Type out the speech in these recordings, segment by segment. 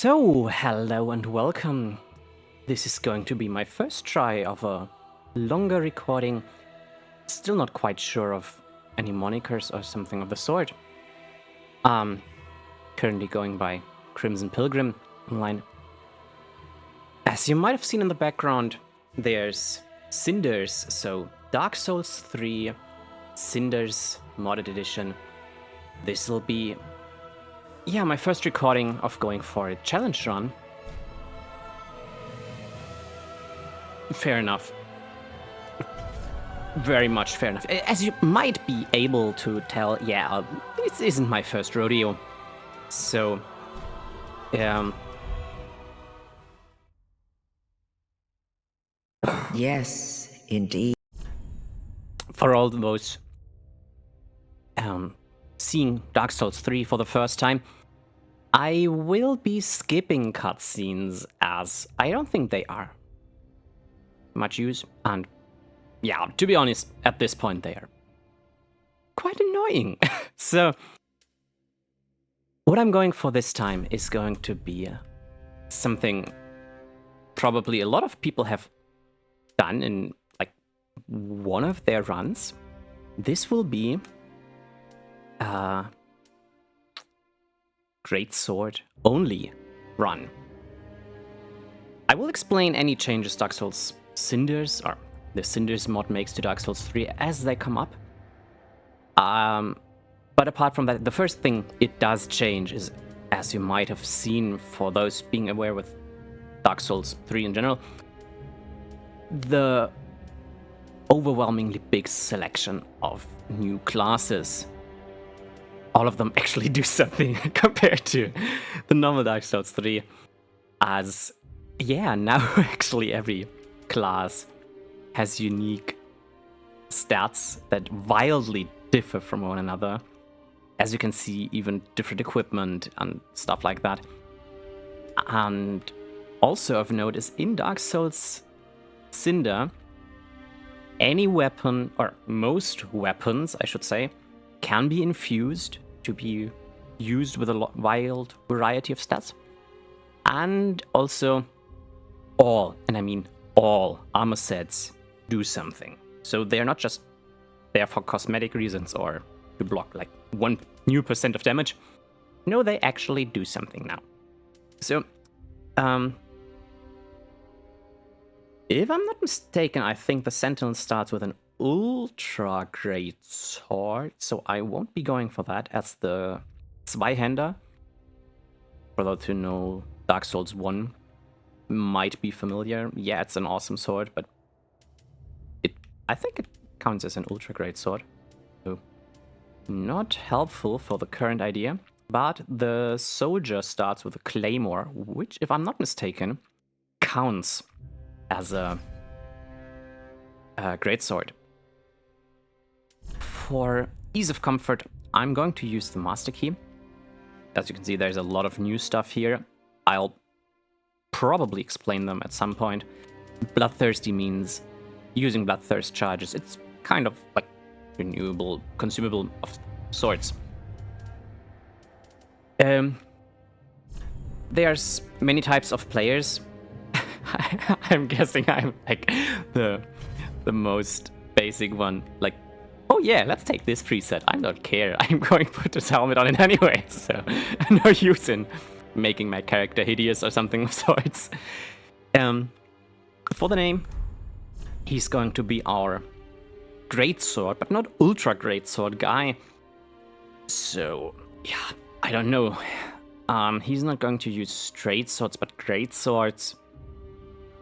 So, hello and welcome. This is going to be my first try of a longer recording. Still not quite sure of any monikers or something of the sort. Currently going by Crimson Pilgrim online. As you might have seen in the background, there's Cinders, so Dark Souls 3 Cinders Modded Edition. This will be my first recording of going for a challenge run. Fair enough. Very much fair enough. As you might be able to tell, this isn't my first rodeo. So, Yes, indeed. for all those seeing Dark Souls 3 for the first time, I will be skipping cutscenes as I don't think they are much use, and yeah, to be honest, at this point they are quite annoying. So what I'm going for this time is going to be something probably a lot of people have done in like one of their runs. This will be a Greatsword only run. I will explain any changes Dark Souls Cinders, or the Cinders mod makes to Dark Souls 3 as they come up. But apart from that, the first thing it does change is, as you might have seen for those being aware with Dark Souls 3 in general, the overwhelmingly big selection of new classes. All of them actually do something compared to the normal Dark Souls 3, as now actually every class has unique stats that wildly differ from one another. As you can see, even different equipment and stuff like that. And also of note is in Dark Souls Cinder, any weapon, or most weapons, I should say, can be infused to be used with a wild variety of stats. And also all, and I mean all, armor sets do something. So they're not just there for cosmetic reasons or to block like 1 new % of damage. No, they actually do something now. So, if I'm not mistaken, I think the Sentinel starts with an ultra great sword, so I won't be going for that as the Zweihander. For those who know Dark Souls 1 might be familiar. Yeah, it's an awesome sword, but I think it counts as an ultra great sword. So not helpful for the current idea. But the soldier starts with a claymore, which, if I'm not mistaken, counts as a great sword. For ease of comfort, I'm going to use the master key. As you can see, there's a lot of new stuff here. I'll probably explain them at some point. Bloodthirsty means using Bloodthirst charges. It's kind of like renewable, consumable of sorts. There's many types of players. I'm guessing I'm like the most basic one. Like, oh yeah, let's take this preset. I don't care. I'm going to put this helmet on it anyway, so no use in making my character hideous or something of sorts. For the name, he's going to be our greatsword, but not ultra greatsword guy. So yeah, I don't know. He's not going to use straight swords, but great swords.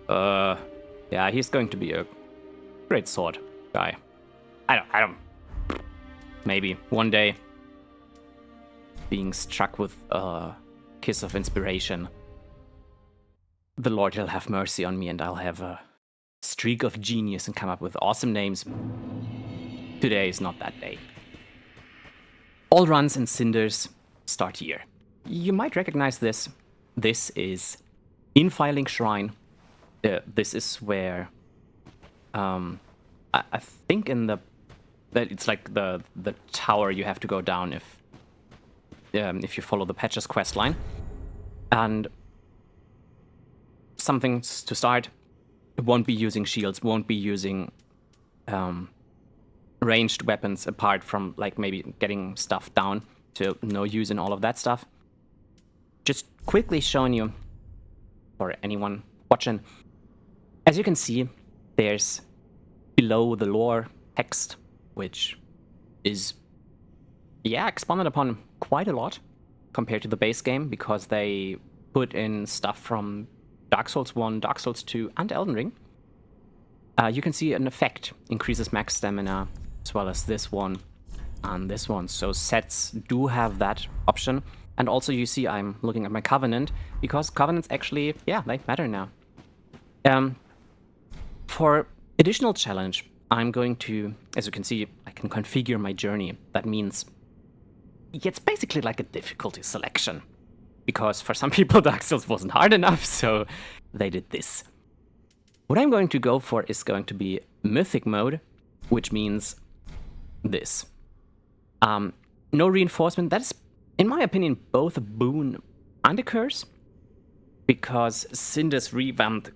Yeah, he's going to be a great sword guy. I don't. Maybe one day, being struck with a kiss of inspiration, the Lord will have mercy on me, and I'll have a streak of genius and come up with awesome names. Today is not that day. All runs and Cinders start here. You might recognize this. This is Infiling Shrine. This is where I think that it's like the tower you have to go down if you follow the Patches quest line. And something to start. It won't be using shields, won't be using ranged weapons apart from like maybe getting stuff down, so no use in all of that stuff. Just quickly showing you, for anyone watching, as you can see, there's below the lore text, which is, yeah, expanded upon quite a lot compared to the base game, because they put in stuff from Dark Souls 1, Dark Souls 2, and Elden Ring. You can see an effect, increases max stamina, as well as this one and this one. So sets do have that option. And also you see I'm looking at my Covenant, because Covenants actually, yeah, they matter now. For additional challenge, I'm going to, as you can see, I can configure my journey. That means it's basically like a difficulty selection, because for some people Dark Souls wasn't hard enough, so they did this. What I'm going to go for is going to be Mythic mode, which means this. No reinforcement. That's, in my opinion, both a boon and a curse, because Cinders revamped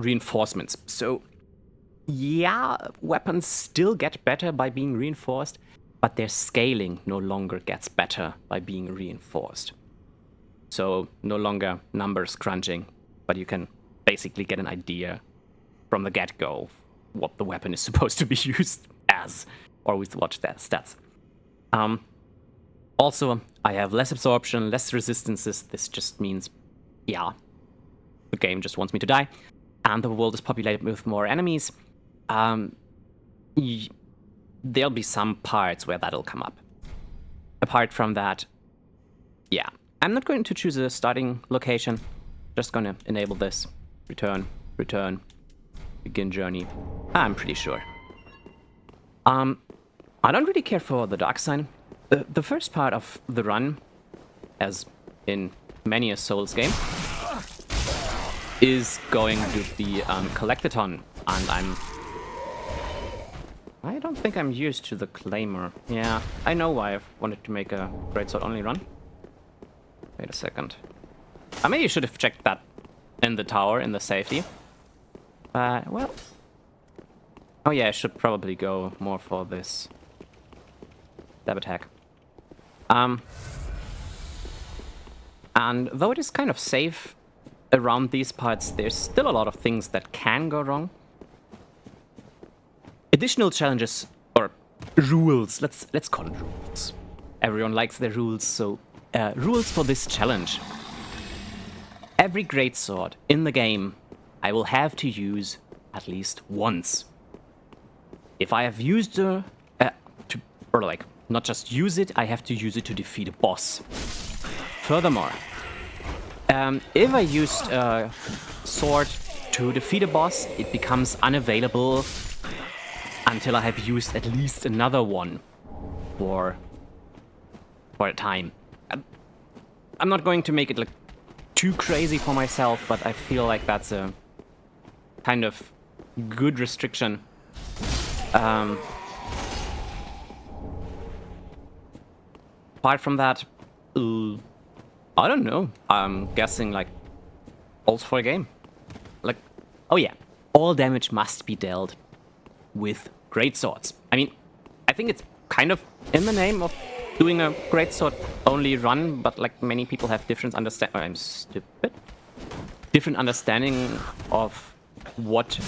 reinforcements. So yeah, weapons still get better by being reinforced, but their scaling no longer gets better by being reinforced. So no longer numbers crunching, but you can basically get an idea from the get-go what the weapon is supposed to be used as, or with what stats. Also, I have less absorption, less resistances. This just means, yeah, the game just wants me to die, and the world is populated with more enemies. There'll be some parts where that'll come up. Apart from that, yeah, I'm not going to choose a starting location. Just gonna enable this. Return, begin journey. I'm pretty sure. I don't really care for the dark sign. The first part of the run, as in many a Souls game, is going to be Collectathon, and I don't think I'm used to the Claimer. Yeah, I know why I've wanted to make a Greatsword only run. Wait a second. I maybe should have checked that in the tower, in the safety. Well... Oh yeah, I should probably go more for this stab attack. And though it is kind of safe around these parts, there's still a lot of things that can go wrong. Additional challenges, or rules, let's call it rules. Everyone likes their rules, so rules for this challenge. Every greatsword in the game I will have to use at least once. If I have used or like, not just use it, I have to use it to defeat a boss. Furthermore, if I used a sword to defeat a boss, it becomes unavailable until I have used at least another one for a time. I'm not going to make it like too crazy for myself, but I feel like that's a kind of good restriction. Apart from that, I don't know. I'm guessing like also for a game. Like, oh yeah, all damage must be dealt with greatswords. I mean, I think it's kind of in the name of doing a greatsword only run, but like many people have different I'm stupid. Different understanding of what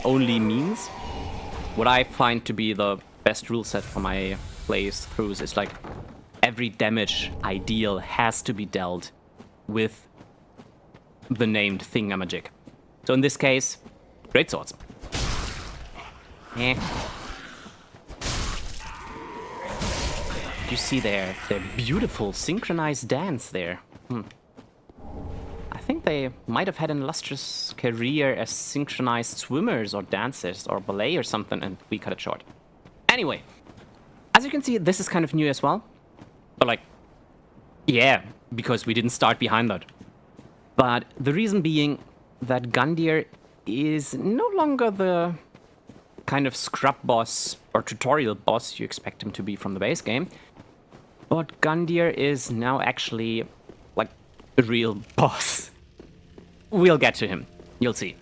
only means. What I find to be the best rule set for my playthroughs is like every damage ideal has to be dealt with the named thingamajig. So in this case, greatswords. You see their beautiful synchronized dance there. I think they might have had an illustrious career as synchronized swimmers or dancers or ballet or something, and we cut it short. Anyway, as you can see, this is kind of new as well. But like, yeah, because we didn't start behind that. But the reason being that Gundyr is no longer the kind of scrub boss or tutorial boss you expect him to be from the base game. But Gundyr is now actually like a real boss. we'll get to him. You'll see.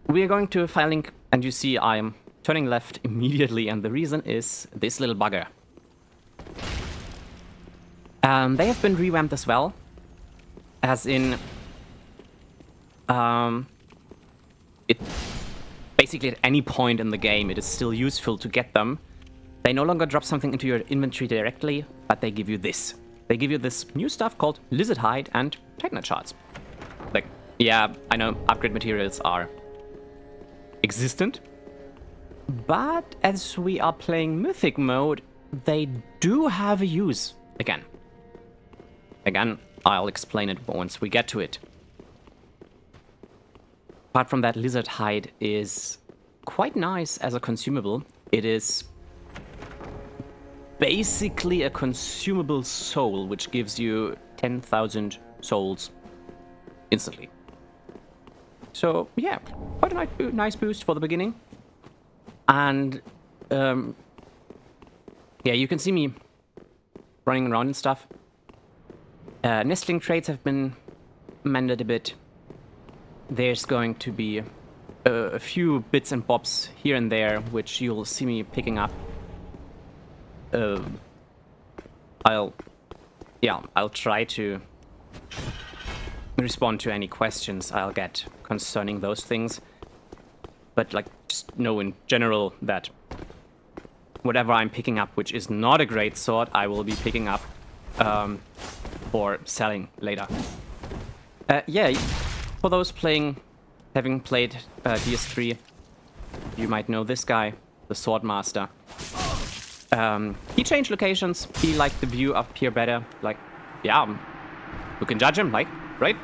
We are going to file link, and you see I'm turning left immediately, and the reason is this little bugger. They have been revamped as well, as in, it basically at any point in the game it is still useful to get them. They no longer drop something into your inventory directly, but they give you this. They give you this new stuff called Lizard Hide and Titanite Shards. Like, yeah, I know upgrade materials are existent, but as we are playing Mythic mode, they do have a use again. Again, I'll explain it once we get to it. Apart from that, Lizard Hide is quite nice as a consumable. It is basically a consumable soul, which gives you 10,000 souls instantly. So, yeah, quite a nice boost for the beginning. And, yeah, you can see me running around and stuff. Nestling traits have been mended a bit. There's going to be a few bits and bobs here and there, which you'll see me picking up. I'll try to respond to any questions I'll get concerning those things. But, like, just know in general that whatever I'm picking up, which is not a great sword, I will be picking up for selling later. Yeah, for those having played DS3, you might know this guy, the Swordmaster. He changed locations. He liked the view up here better. Like, yeah, who can judge him? Like, right?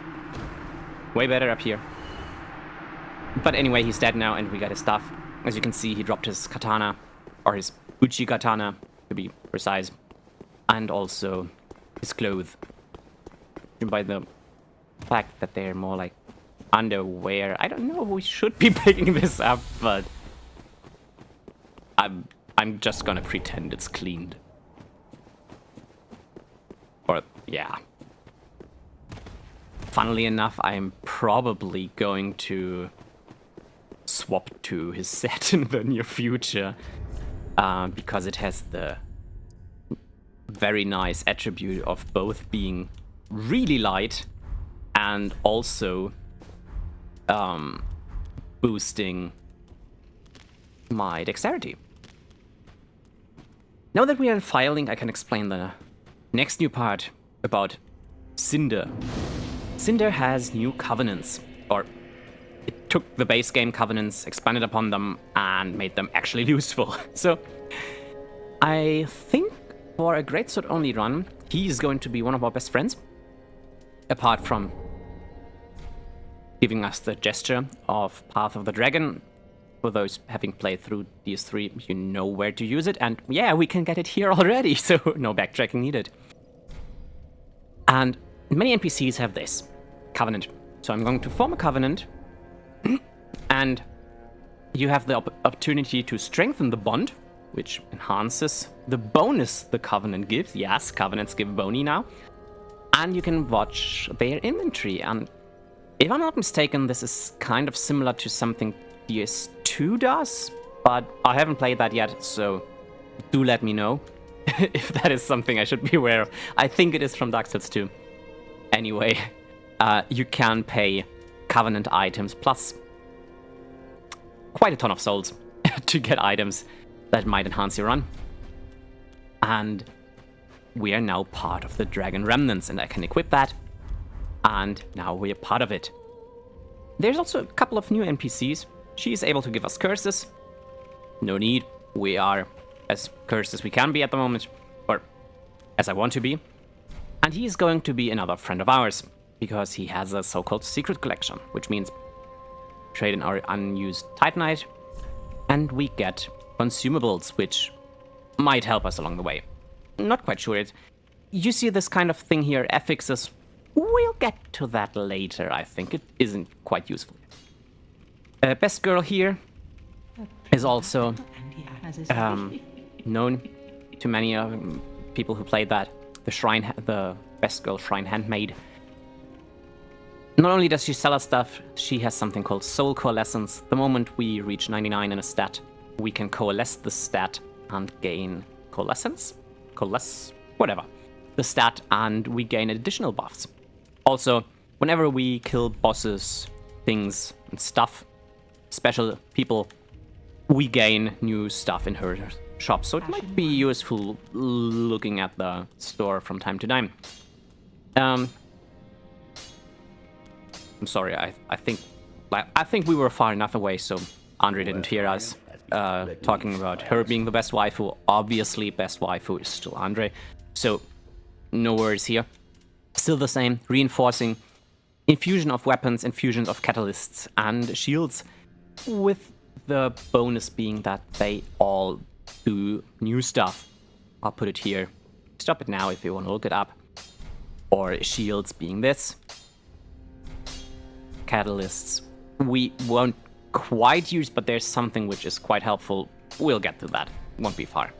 Way better up here. But anyway, he's dead now, and we got his stuff. As you can see, he dropped his katana, or his uchi katana, to be precise, and also his clothes. By the fact that they're more like underwear. I don't know if we should be picking this up, but I'm just gonna pretend it's cleaned. Or, yeah. Funnily enough, I'm probably going to swap to his set in the near future, because it has the very nice attribute of both being really light and also boosting my dexterity. Now that we are in filing, I can explain the next new part about Cinder. Cinder has new covenants, or it took the base game covenants, expanded upon them, and made them actually useful. So I think for a Greatsword only run, he's going to be one of our best friends. Apart from giving us the gesture of Path of the Dragon. For those having played through DS3, you know where to use it. And yeah, we can get it here already, so no backtracking needed. And many NPCs have this covenant. So I'm going to form a covenant. And you have the opportunity to strengthen the bond, which enhances the bonus the covenant gives. Yes, covenants give boni now. And you can watch their inventory. And if I'm not mistaken, this is kind of similar to something DS2 does, but I haven't played that yet, so do let me know if that is something I should be aware of. I think it is from Dark Souls 2. Anyway, you can pay Covenant items plus quite a ton of souls to get items that might enhance your run. And we are now part of the Dragon Remnants, and I can equip that. And now we are part of it. There's also a couple of new NPCs. She's able to give us curses. No need. We are as cursed as we can be at the moment. Or as I want to be. And he's going to be another friend of ours. Because he has a so-called secret collection. Which means trade in our unused Titanite. And we get consumables, which might help us along the way. Not quite sure it. You see this kind of thing here, affixes. We'll get to that later, I think. It isn't quite useful. Best girl here is also known to many people who played that. The Best Girl Shrine Handmaid. Not only does she sell us stuff, she has something called Soul Coalescence. The moment we reach 99 in a stat, we can coalesce the stat and gain coalescence? Whatever. The stat, and we gain additional buffs. Also, whenever we kill bosses, things, and stuff, special people, we gain new stuff in her shop. So it might be useful looking at the store from time to time. I'm sorry, I think we were far enough away, so Andre didn't hear us talking about her being the best waifu. Obviously, best waifu is still Andre, so no worries here. Still the same, reinforcing infusion of weapons, infusions of catalysts and shields, with the bonus being that they all do new stuff. I'll put it here. Stop it now if you want to look it up. Or shields being this. Catalysts we won't quite use, but there's something which is quite helpful. We'll get to that. Won't be far.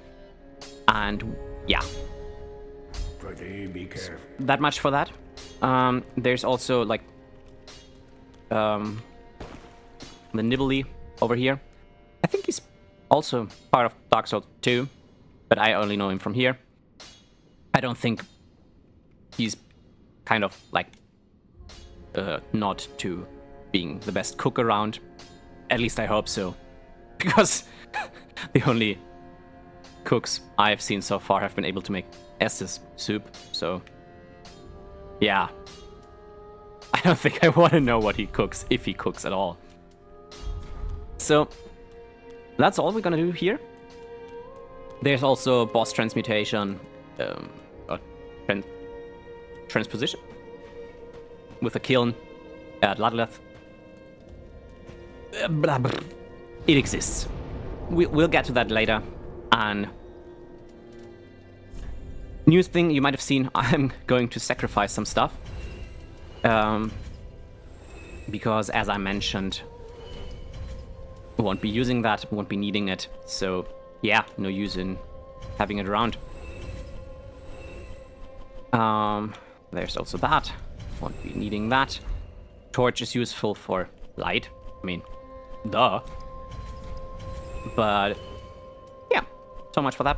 And yeah. Be careful. That much for that. There's also like the Nibbly over here. I think he's also part of Dark Souls 2, but I only know him from here. I don't think he's kind of like not to being the best cook around. At least I hope so. Because the only cooks I've seen so far have been able to make Estes soup, so yeah. I don't think I want to know what he cooks, if he cooks at all. So that's all we're gonna do here. There's also boss transmutation, or transposition with a kiln at Ladleth. It exists. We'll get to that later. And new thing you might have seen, I'm going to sacrifice some stuff. Because as I mentioned, won't be using that, won't be needing it. So yeah, no use in having it around. There's also that. Won't be needing that. Torch is useful for light. I mean, duh. But yeah, so much for that.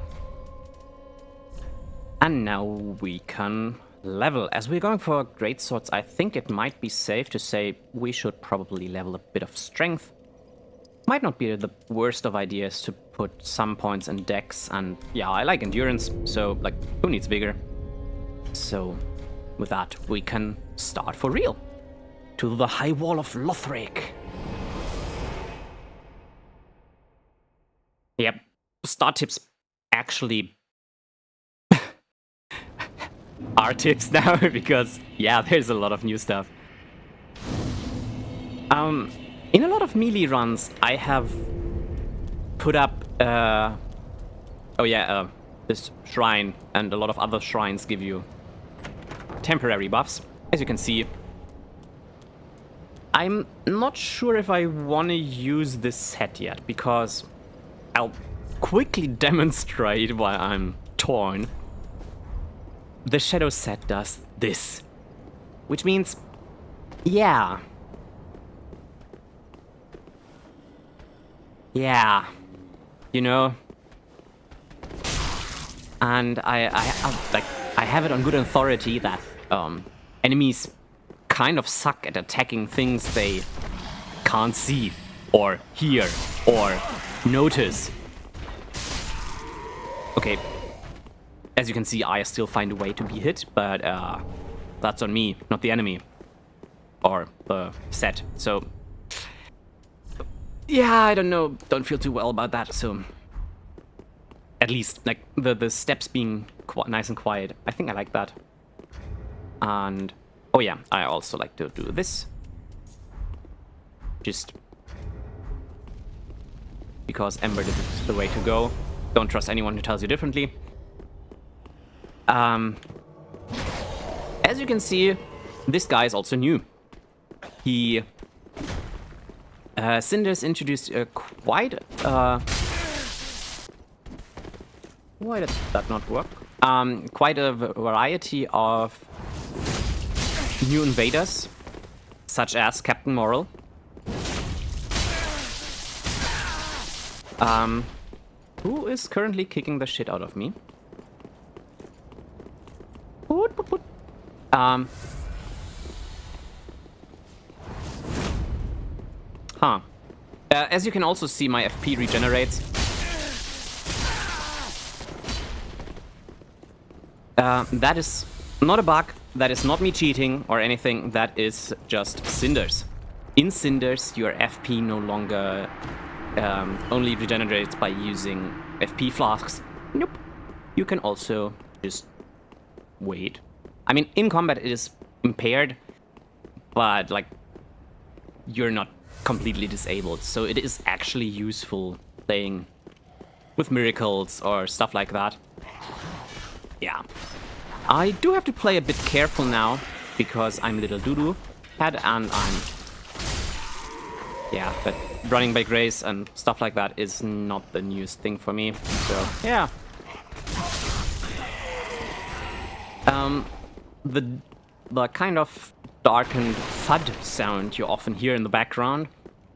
And now we can level. As we're going for Greatswords, I think it might be safe to say we should probably level a bit of strength. Might not be the worst of ideas to put some points in dex, and yeah, I like endurance, so like, who needs vigor? So with that, we can start for real. To the High Wall of Lothric. Yep, start tips actually are tips now, because yeah, there's a lot of new stuff. In a lot of melee runs, I have put up this shrine, and a lot of other shrines give you temporary buffs. As you can see, I'm not sure if I want to use this set yet, because I'll quickly demonstrate why I'm torn. The Shadow set does this, which means, yeah, you know, and I have it on good authority that enemies kind of suck at attacking things they can't see or hear or notice. Okay, as you can see, I still find a way to be hit, but that's on me, not the enemy or the set. So yeah, I don't know, don't feel too well about that. So at least like the steps being nice and quiet, I think I like that. And oh yeah, I also like to do this, just because Ember is the way to go. Don't trust anyone who tells you differently. As you can see, this guy is also new. He Cinders introduced quite why did that not work? Quite a variety of new invaders such as Captain Moral. Who is currently kicking the shit out of me? As you can also see, my FP regenerates. That is not a bug. That is not me cheating or anything. That is just Cinders. In Cinders, your FP no longer only regenerates by using FP flasks. Nope. You can also just wait. I mean, in combat it is impaired, but like you're not completely disabled, so it is actually useful playing with miracles or stuff like that. Yeah. I do have to play a bit careful now because I'm little doo-doo head and yeah, but running by grace and stuff like that is not the newest thing for me. So yeah. The kind of darkened thud sound you often hear in the background,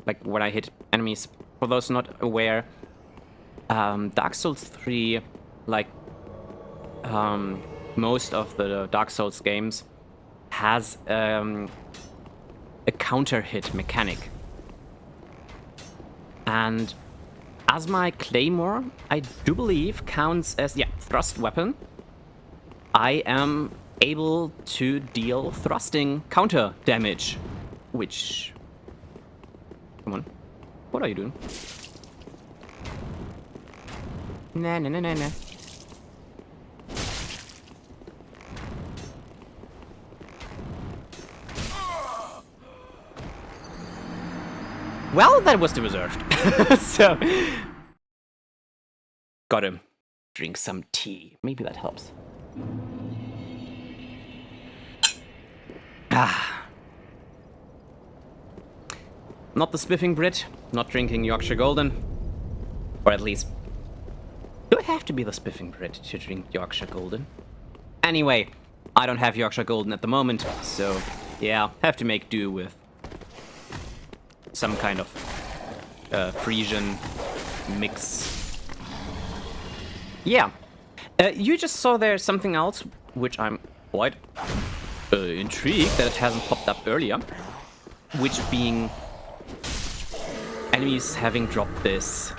like when I hit enemies. For those not aware, Dark Souls 3, like most of the Dark Souls games, has a counter hit mechanic. And as my claymore, I do believe, counts as, yeah, thrust weapon, I am able to deal thrusting counter damage, which... Come on. What are you doing? Nah, nah, nah, nah, nah. Well, that was the reserved. So... Gotta drink some tea. Maybe that helps. Ah. Not the spiffing Brit, not drinking Yorkshire Golden. Or at least... Do I have to be the spiffing Brit to drink Yorkshire Golden? Anyway, I don't have Yorkshire Golden at the moment, so yeah, have to make do with some kind of Frisian mix. Yeah. You just saw there something else, which I'm quite intrigued that it hasn't popped up earlier. Which being enemies having dropped this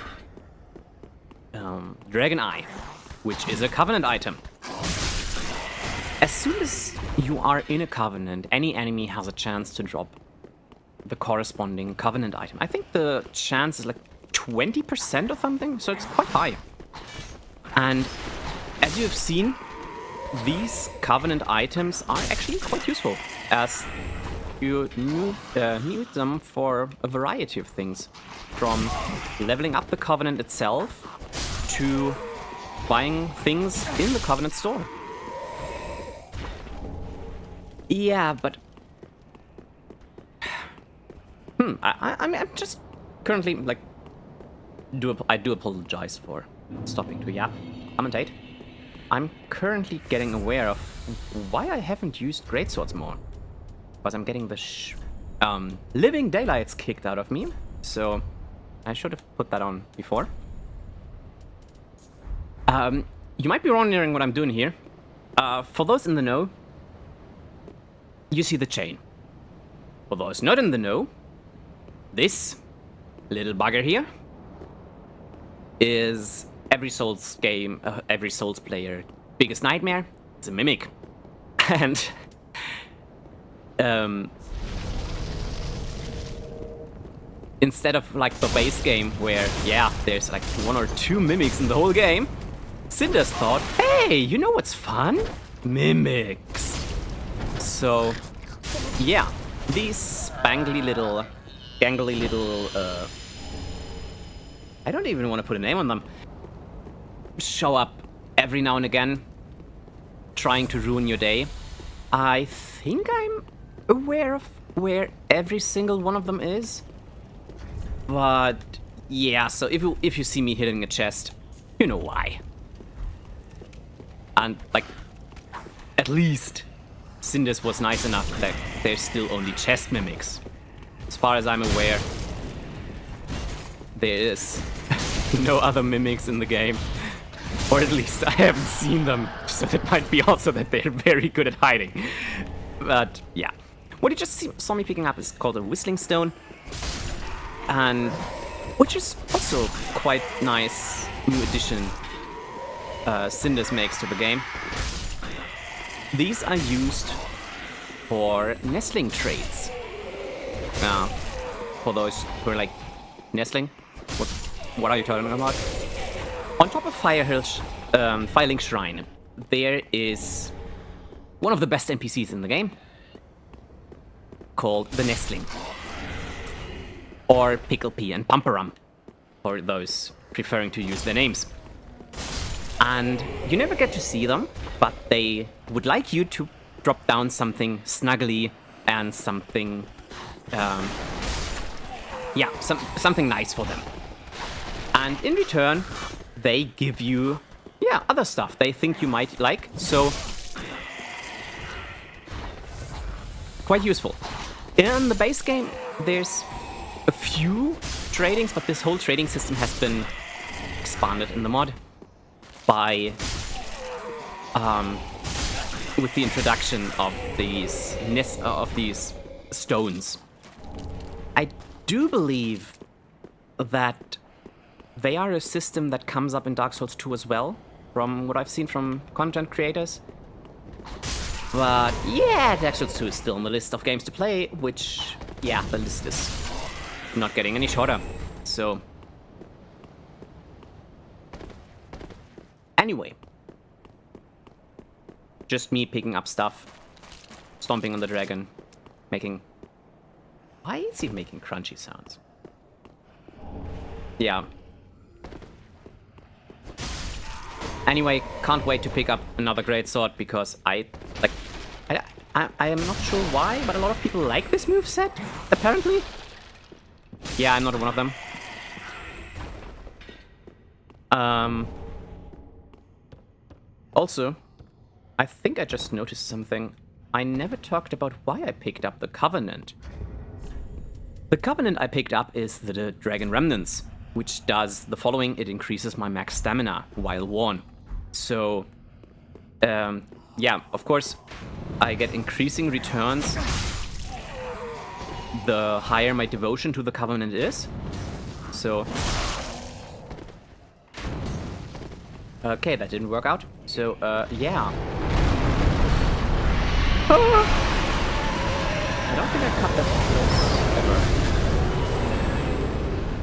Dragon Eye, which is a Covenant item. As soon as you are in a Covenant, any enemy has a chance to drop the corresponding Covenant item. I think the chance is like 20% or something, so it's quite high. And as you have seen, these Covenant items are actually quite useful, as you need them for a variety of things. From leveling up the Covenant itself, to buying things in the Covenant store. Yeah, but... I'm just currently, like... I do apologize for stopping to yap, commentate. I'm currently getting aware of why I haven't used Greatswords more. Because I'm getting the Living Daylights kicked out of me, so I should have put that on before. You might be wondering what I'm doing here. For those in the know, you see the chain. For those not in the know, this little bugger here is every Souls game, every Souls player biggest nightmare. It's a mimic. And instead of like the base game where, yeah, there's like 1 or 2 mimics in the whole game, Cinders thought, hey, you know what's fun? Mimics. So, yeah, these spangly little, gangly little, I don't even want to put a name on them, show up every now and again, trying to ruin your day. I think I'm aware of where every single one of them is. But yeah, so if you see me hitting a chest, you know why. And like, at least Cinders was nice enough that there's still only chest mimics. As far as I'm aware, there is no other mimics in the game. Or at least I haven't seen them, so that might be also that they're very good at hiding. But yeah. What you just saw me picking up is called a Whistling Stone. And which is also quite nice new addition Cinders makes to the game. These are used for nestling trades. For those who are like, nestling? What are you talking about? On top of Firelink Shrine, there is one of the best NPCs in the game, called the Nestling. Or Pickle Pea and Pumperum, for those preferring to use their names. And you never get to see them, but they would like you to drop down something snuggly and something, something nice for them. And in return, they give you, other stuff they think you might like, so quite useful. In the base game, there's a few tradings, but this whole trading system has been expanded in the mod by with the introduction of these stones. I do believe that they are a system that comes up in Dark Souls 2 as well, from what I've seen from content creators. But yeah, Dark Souls 2 is still on the list of games to play, which, the list is not getting any shorter. So anyway, just me picking up stuff, stomping on the dragon, making... Why is he making crunchy sounds? Yeah. Anyway, can't wait to pick up another Greatsword because I am not sure why, but a lot of people like this moveset, apparently. Yeah, I'm not one of them. Also, I think I just noticed something. I never talked about why I picked up the Covenant. The Covenant I picked up is the Dragon Remnants, which does the following. It increases my max stamina while worn. So, of course, I get increasing returns the higher my devotion to the Covenant is. So, okay, that didn't work out. So, yeah. I don't think I cut that close, ever.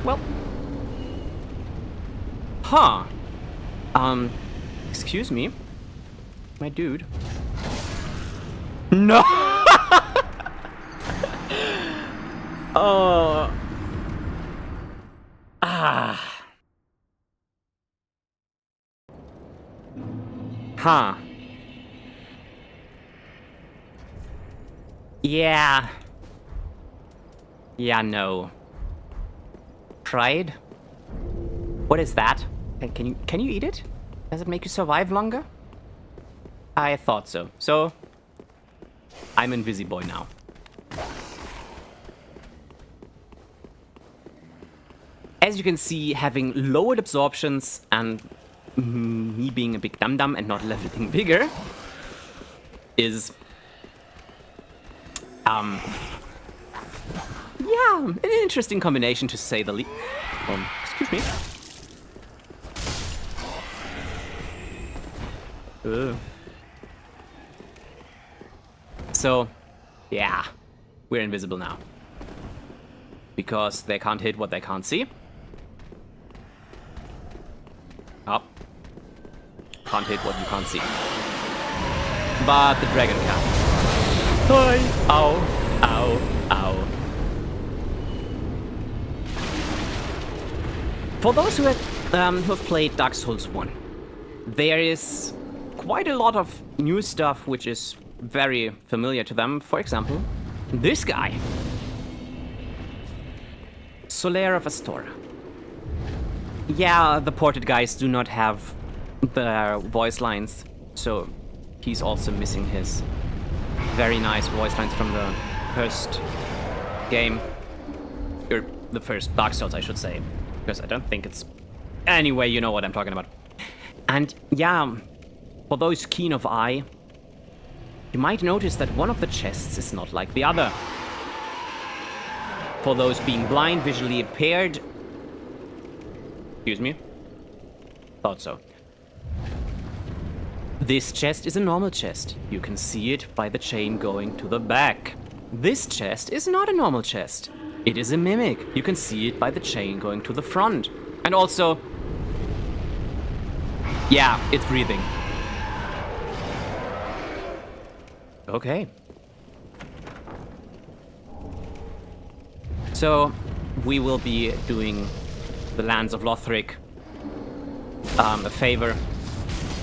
Well. Excuse me? My dude. No! Oh. Huh. Yeah. Yeah, no. Pride? What is that? Can you eat it? Does it make you survive longer? I thought so. So, I'm Invisiboy now. As you can see, having lowered absorptions and me being a big dum-dum and not leveling bigger is... an interesting combination to say the least. Excuse me. So, yeah, we're invisible now. Because they can't hit what they can't see. Oh. Can't hit what you can't see. But the dragon can. Hi! Ow! Ow! Ow! For those who have played Dark Souls 1, there is quite a lot of new stuff which is very familiar to them. For example, this guy. Solaire of Astora. Yeah, the ported guys do not have their voice lines, so he's also missing his very nice voice lines from the first game. Or the first Dark Souls, I should say. Because I don't think it's... Anyway, you know what I'm talking about. And yeah, for those keen of eye, you might notice that one of the chests is not like the other. For those being blind, visually impaired... Excuse me? Thought so. This chest is a normal chest. You can see it by the chain going to the back. This chest is not a normal chest. It is a mimic. You can see it by the chain going to the front. And also... Yeah, it's breathing. Okay. So, we will be doing the lands of Lothric a favor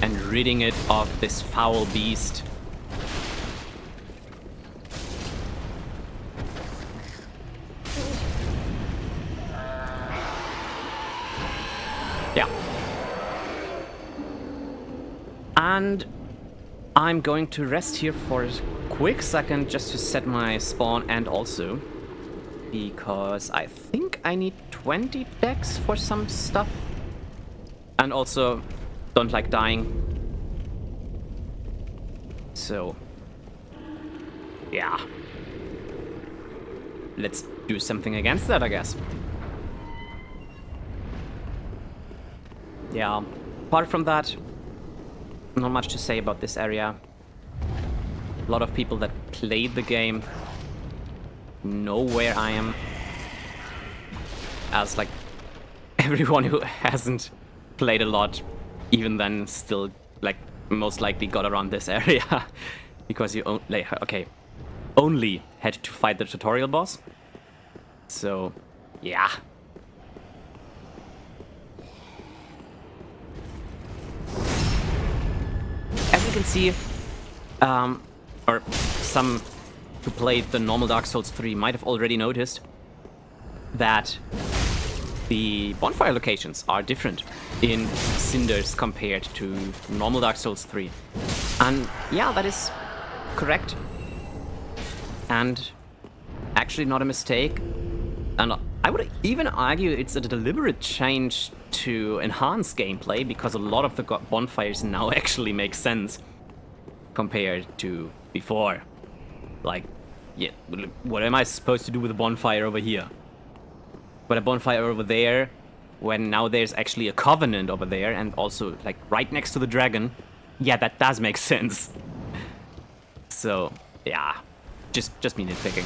and ridding it of this foul beast. Yeah. And I'm going to rest here for a quick second just to set my spawn, and also because I think I need 20 decks for some stuff. And also don't like dying. So, yeah. Let's do something against that, I guess. Yeah, apart from that, not much to say about this area. A lot of people that played the game know where I am. As like everyone who hasn't played a lot, even then still like most likely got around this area. Because you only had to fight the tutorial boss. So, yeah. As you can see, or some who played the normal Dark Souls 3 might have already noticed that the bonfire locations are different in Cinders compared to normal Dark Souls 3. And yeah, that is correct. And actually not a mistake. And I would even argue it's a deliberate change to enhance gameplay, because a lot of the bonfires now actually make sense compared to before. Like, yeah, what am I supposed to do with a bonfire over here? But a bonfire over there, when now there's actually a covenant over there, and also like right next to the dragon. Yeah, that does make sense. So, yeah, just me nitpicking.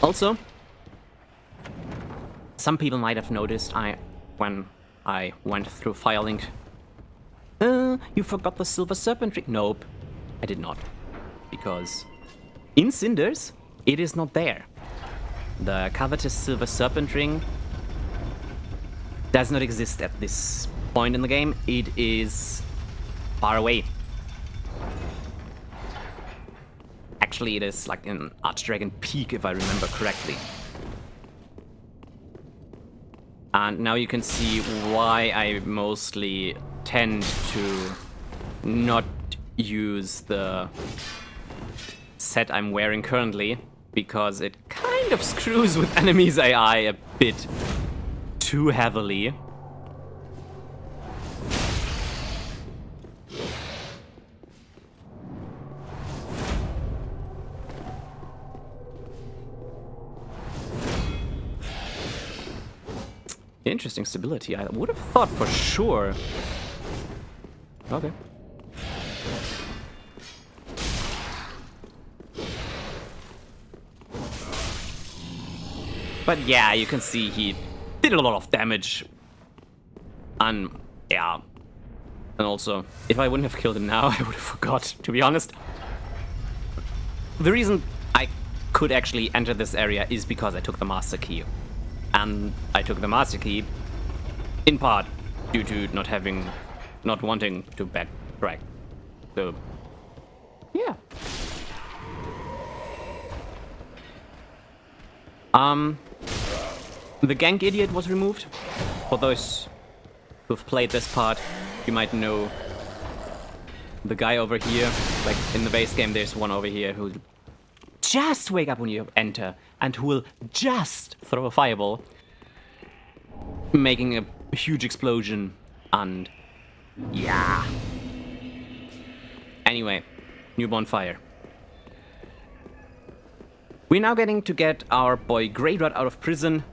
Also, some people might have noticed when I went through Firelink. You forgot the silver serpent ring. Nope, I did not. Because in Cinders, it is not there. The covetous silver serpent ring does not exist at this point in the game. It is far away. Actually, it is like in Archdragon Peak, if I remember correctly. And now you can see why I mostly tend to not use the set I'm wearing currently, because it kind of screws with enemies' AI a bit too heavily. Interesting stability. I would have thought for sure. Okay. But yeah, you can see he did a lot of damage. And yeah. And also, if I wouldn't have killed him now, I would have forgot, to be honest. The reason I could actually enter this area is because I took the Master Key. And I took the Master Key in part due to not wanting to backtrack. So, yeah. The gank idiot was removed. For those who've played this part, you might know the guy over here. Like in the base game, there's one over here who just wake up when you enter and who will just throw a fireball, making a huge explosion. And yeah. Anyway, new bonfire. We're now getting to get our boy Greatswords out of prison.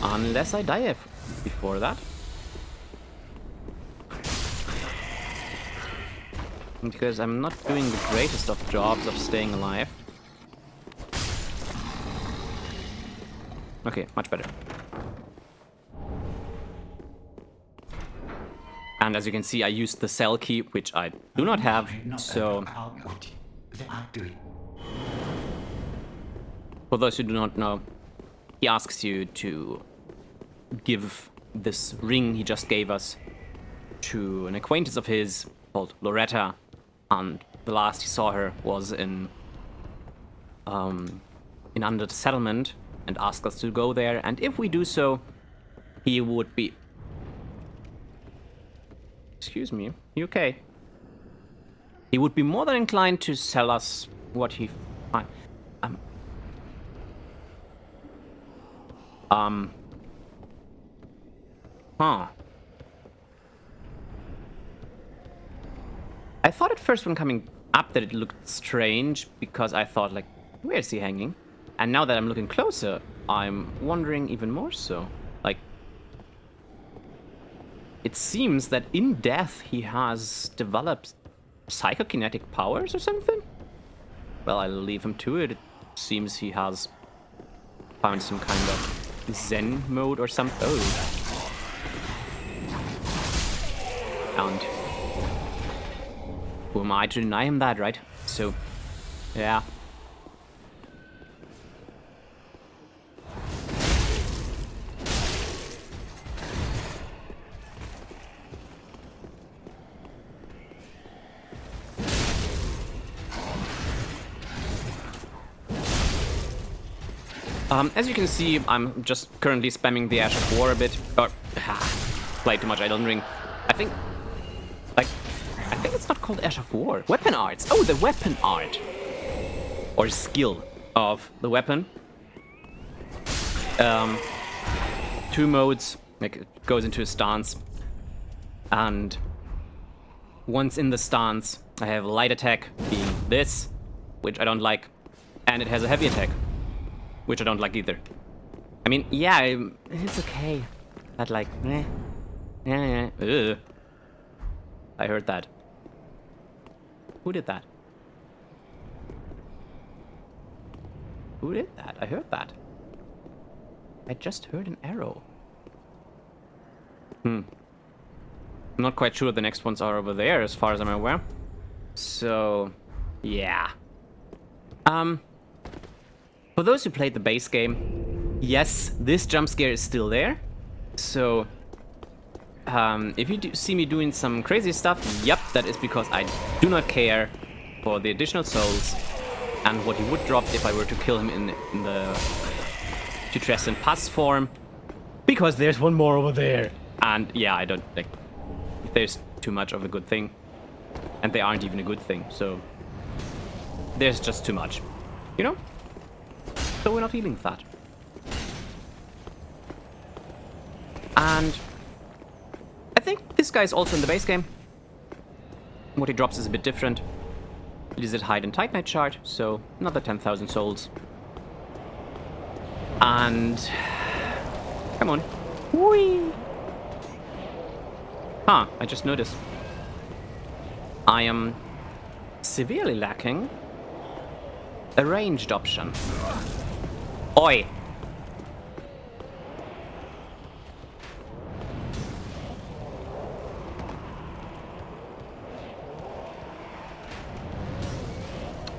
Unless I die before that. Because I'm not doing the greatest of jobs of staying alive. Okay, much better. And as you can see, I used the cell key, which I do not have, so... For those who do not know, he asks you to give this ring he just gave us to an acquaintance of his called Loretta, and the last he saw her was in under the settlement, and asked us to go there, and if we do so, he would be... Excuse me, you okay? He would be more than inclined to sell us what he... I thought at first when coming up that it looked strange, because I thought, like, where is he hanging? And now that I'm looking closer, I'm wondering even more so. Like, it seems that in death he has developed psychokinetic powers or something? Well, I'll leave him to it. It seems he has found some kind of Zen mode or something. Oh. And who am I to deny him that, right? So, yeah. As you can see, I'm just currently spamming the Ash of War a bit. Or, played too much Elden Ring. I think it's not called Ash of War. Weapon arts. Oh, the weapon art. Or skill of the weapon. 2 modes. Like, it goes into a stance. And once in the stance, I have light attack being this, which I don't like. And it has a heavy attack, which I don't like either. I mean, yeah, it's okay. But like, Ugh. I heard that. Who did that? Who did that? I heard that. I just heard an arrow. I'm not quite sure the next ones are over there, as far as I'm aware. So, yeah. For those who played the base game, yes, this jump scare is still there. So, if you see me doing some crazy stuff, yep, that is because I do not care for the additional souls and what he would drop if I were to kill him in the putrescent pus form. Because there's one more over there. And yeah, I don't like... There's too much of a good thing. And they aren't even a good thing, so... There's just too much. You know? So we're not dealing with that. And... I think this guy is also in the base game. What he drops is a bit different. It is a hide and tight night shard, so another 10,000 souls. And... Come on. Whee! Huh, I just noticed. I am severely lacking a ranged option. Oi!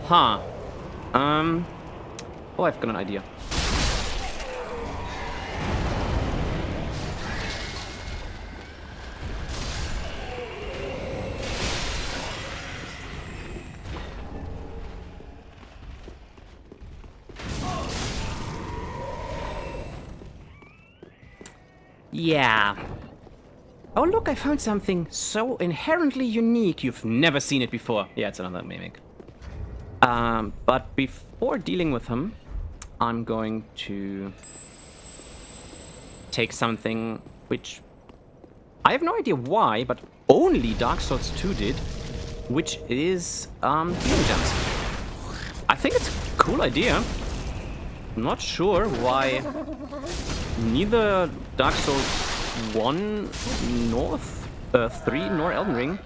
Huh. Oh, I've got an idea. Yeah. Oh, look, I found something so inherently unique. You've never seen it before. Yeah, it's another mimic. But before dealing with him, I'm going to take something which I have no idea why, but only Dark Souls 2 did, which is healing gems. I think it's a cool idea. I'm not sure why neither Dark Souls 1 3 nor Elden Ring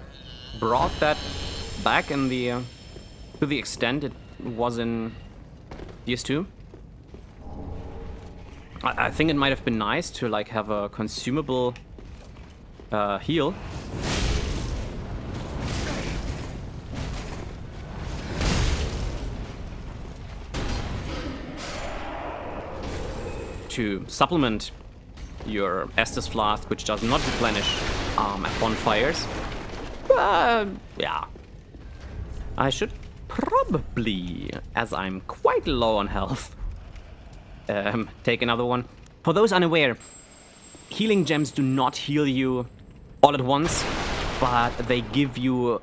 brought that back in the to the extent it was in PS2. I think it might have been nice to like have a consumable heal. To supplement your Estus Flask, which does not replenish at bonfires. Yeah. I should probably, as I'm quite low on health, take another one. For those unaware, healing gems do not heal you all at once, but they give you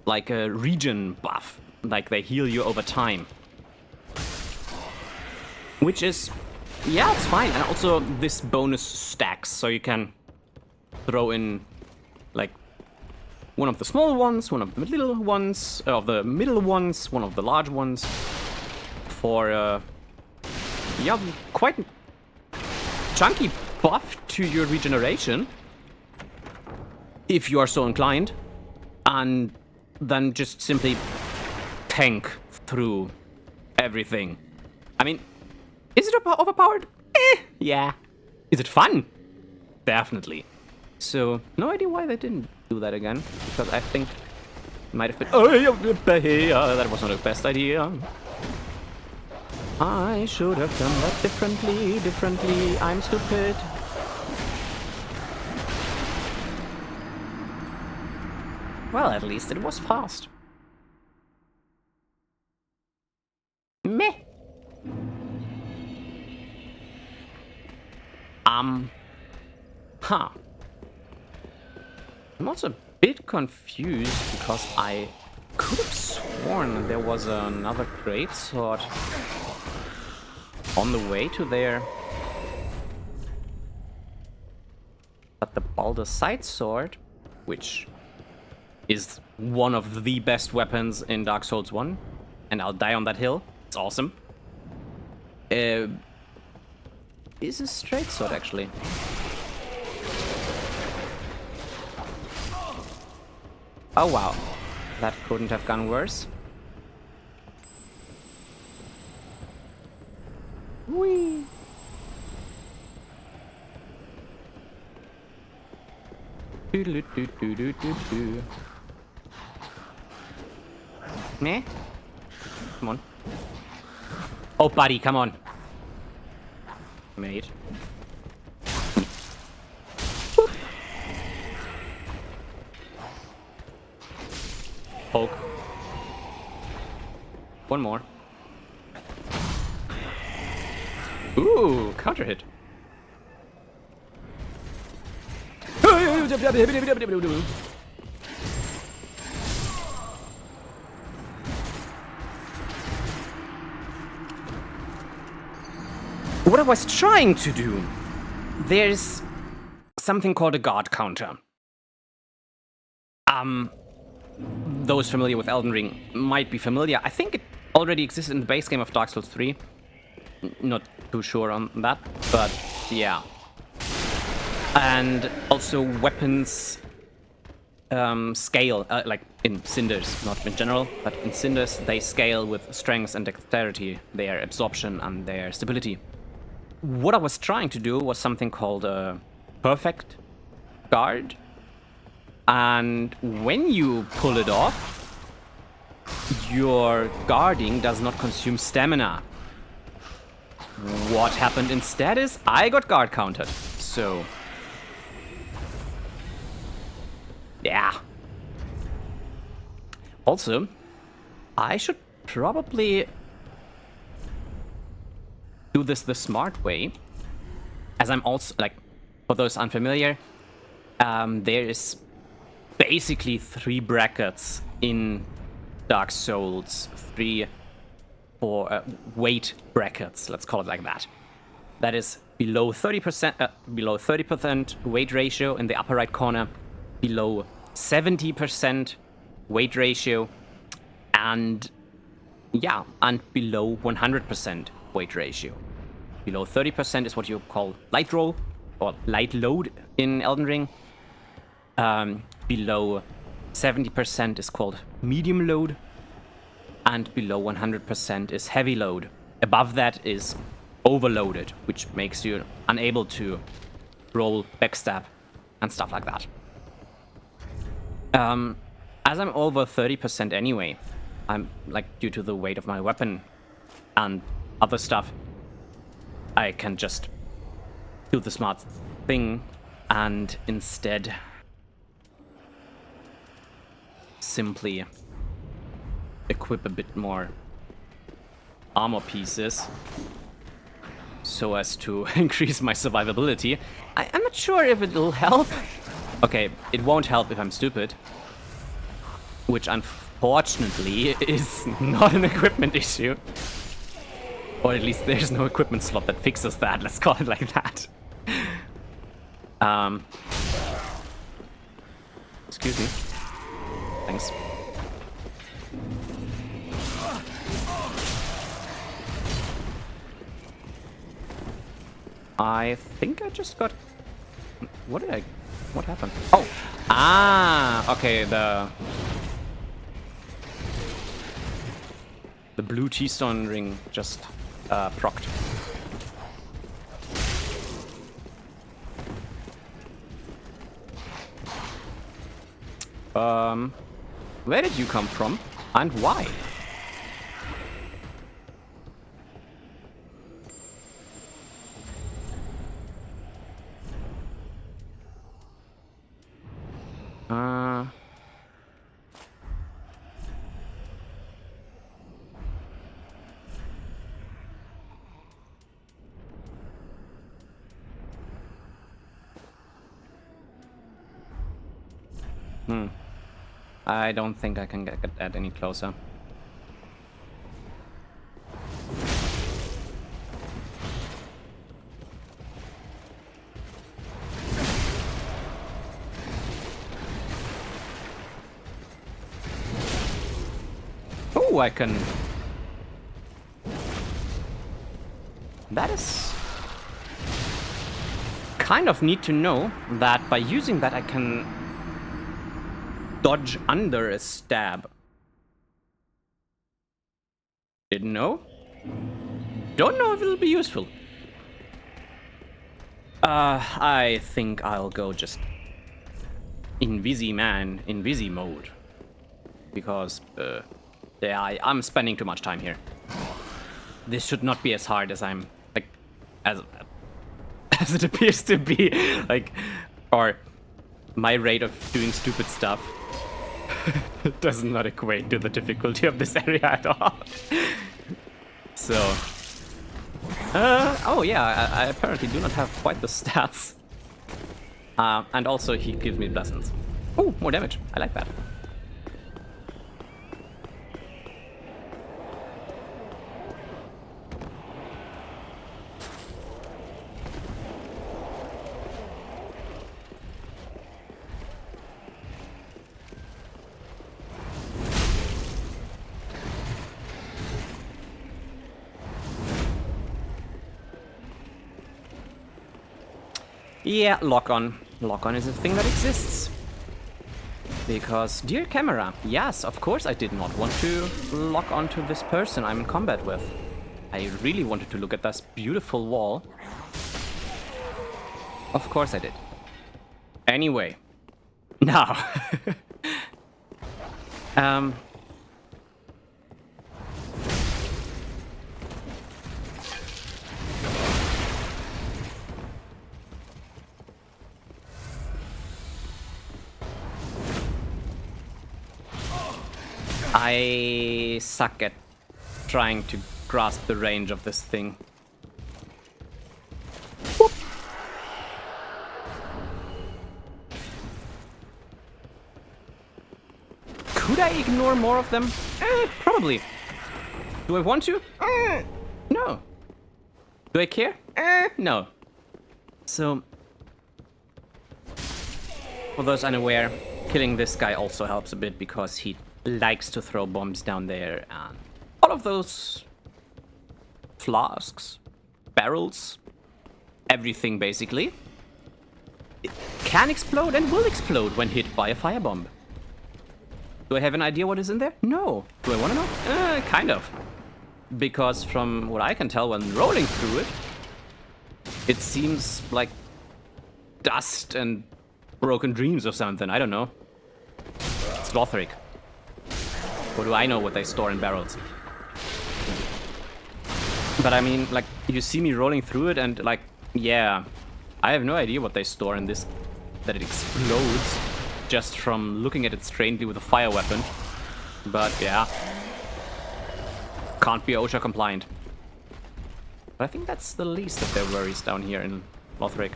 like a regen buff. Like they heal you over time. Which is, yeah, it's fine. And also this bonus stacks, so you can throw in like one of the small ones, one of the little ones, the middle ones, one of the large ones for yeah, quite chunky buff to your regeneration if you are so inclined, and then just simply tank through everything. I mean, is it overpowered? Yeah. Is it fun? Definitely. So, no idea why they didn't do that again, because I think it might have been... Oh, that was not the best idea. I should have done that differently. I'm stupid. Well, at least it was fast. Meh. Huh. I'm also a bit confused because I could have sworn there was another Greatsword on the way to there. But the Baldur's Side Sword, which is one of the best weapons in Dark Souls 1, and I'll die on that hill, it's awesome, is a straight sword actually. Oh wow, that couldn't have gone worse. Whee! Do. Meh? Come on. Oh, buddy, come on. Mate. Poke. One more. Ooh, counter hit. What I was trying to do, there's something called a guard counter. Those familiar with Elden Ring might be familiar. I think it already exists in the base game of Dark Souls 3. Not too sure on that, but yeah. And also weapons scale, like in Cinders, not in general, but in Cinders they scale with strength and dexterity, their absorption and their stability. What I was trying to do was something called a perfect guard. And when you pull it off, your guarding does not consume stamina. What happened instead is I got guard countered. So, yeah. Also, I should probably do this the smart way, as I'm also, like, For those unfamiliar, there is basically 3 brackets in Dark Souls. 3 or weight brackets, let's call it like that. That is below 30% weight ratio in the upper right corner, below 70% weight ratio, and yeah, and below 100% weight ratio. Below 30% is what you call light roll or light load in Elden Ring. Below 70% is called medium load, and below 100% is heavy load. Above that is overloaded, which makes you unable to roll, backstab, and stuff like that. As I'm over 30% anyway, I'm like, due to the weight of my weapon and other stuff, I can just do the smart thing and instead simply equip a bit more armor pieces so as to increase my survivability. I'm not sure if it'll help. Okay, it won't help if I'm stupid, which unfortunately is not an equipment issue. Or at least there's no equipment slot that fixes that, let's call it like that. Excuse me. Thanks. I think I just got... What happened? Oh! Ah! Okay, the blue T-stone ring just procced. Where did you come from? And why? I don't think I can get that any closer. Oh, I can... That is kind of neat to know that by using that I can dodge under a stab. Didn't know? Don't know if it'll be useful. I think I'll go just Invisi mode. Because, yeah, I'm spending too much time here. This should not be as hard as I'm, like, as it appears to be. Like, or my rate of doing stupid stuff does not equate to the difficulty of this area at all. So, oh yeah, I apparently do not have quite the stats. And also he gives me blessings. Oh, more damage. I like that. Yeah, lock-on. Lock-on is a thing that exists. Because, dear camera, yes, of course I did not want to lock onto this person I'm in combat with. I really wanted to look at this beautiful wall. Of course I did. Anyway. Now. I suck at trying to grasp the range of this thing. Whoop. Could I ignore more of them? Probably. Do I want to? No. Do I care? No. So, for those unaware, killing this guy also helps a bit because he likes to throw bombs down there, and all of those flasks, barrels, everything basically, it can explode and will explode when hit by a firebomb. Do I have an idea what is in there? No. Do I want to know? Kind of. Because from what I can tell when rolling through it, it seems like dust and broken dreams or something. I don't know. It's Lothric. What do I know what they store in barrels? But I mean, like, you see me rolling through it and, like, yeah, I have no idea what they store in this, that it explodes just from looking at it strangely with a fire weapon. But, yeah. Can't be OSHA compliant. But I think that's the least of their worries down here in Lothric.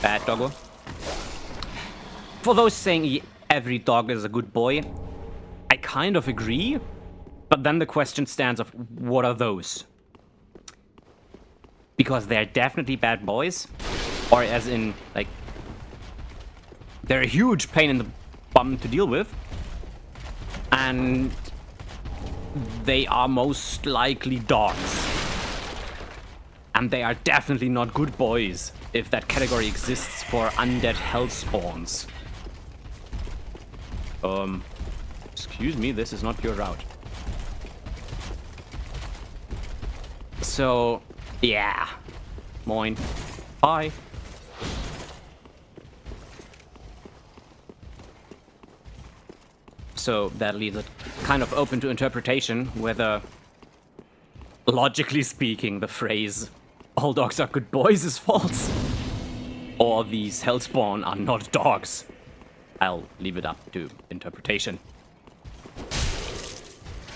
Bad doggo. For those saying every dog is a good boy, I kind of agree. But then the question stands of, what are those? Because they're definitely bad boys. Or as in, like, they're a huge pain in the bum to deal with. And they are most likely dogs. And they are definitely not good boys, if that category exists for undead hellspawns. Excuse me, this is not your route. So, yeah. Moin. Bye. So that leaves it kind of open to interpretation whether, logically speaking, the phrase all dogs are good boys is false, or these hellspawn are not dogs. I'll leave it up to interpretation.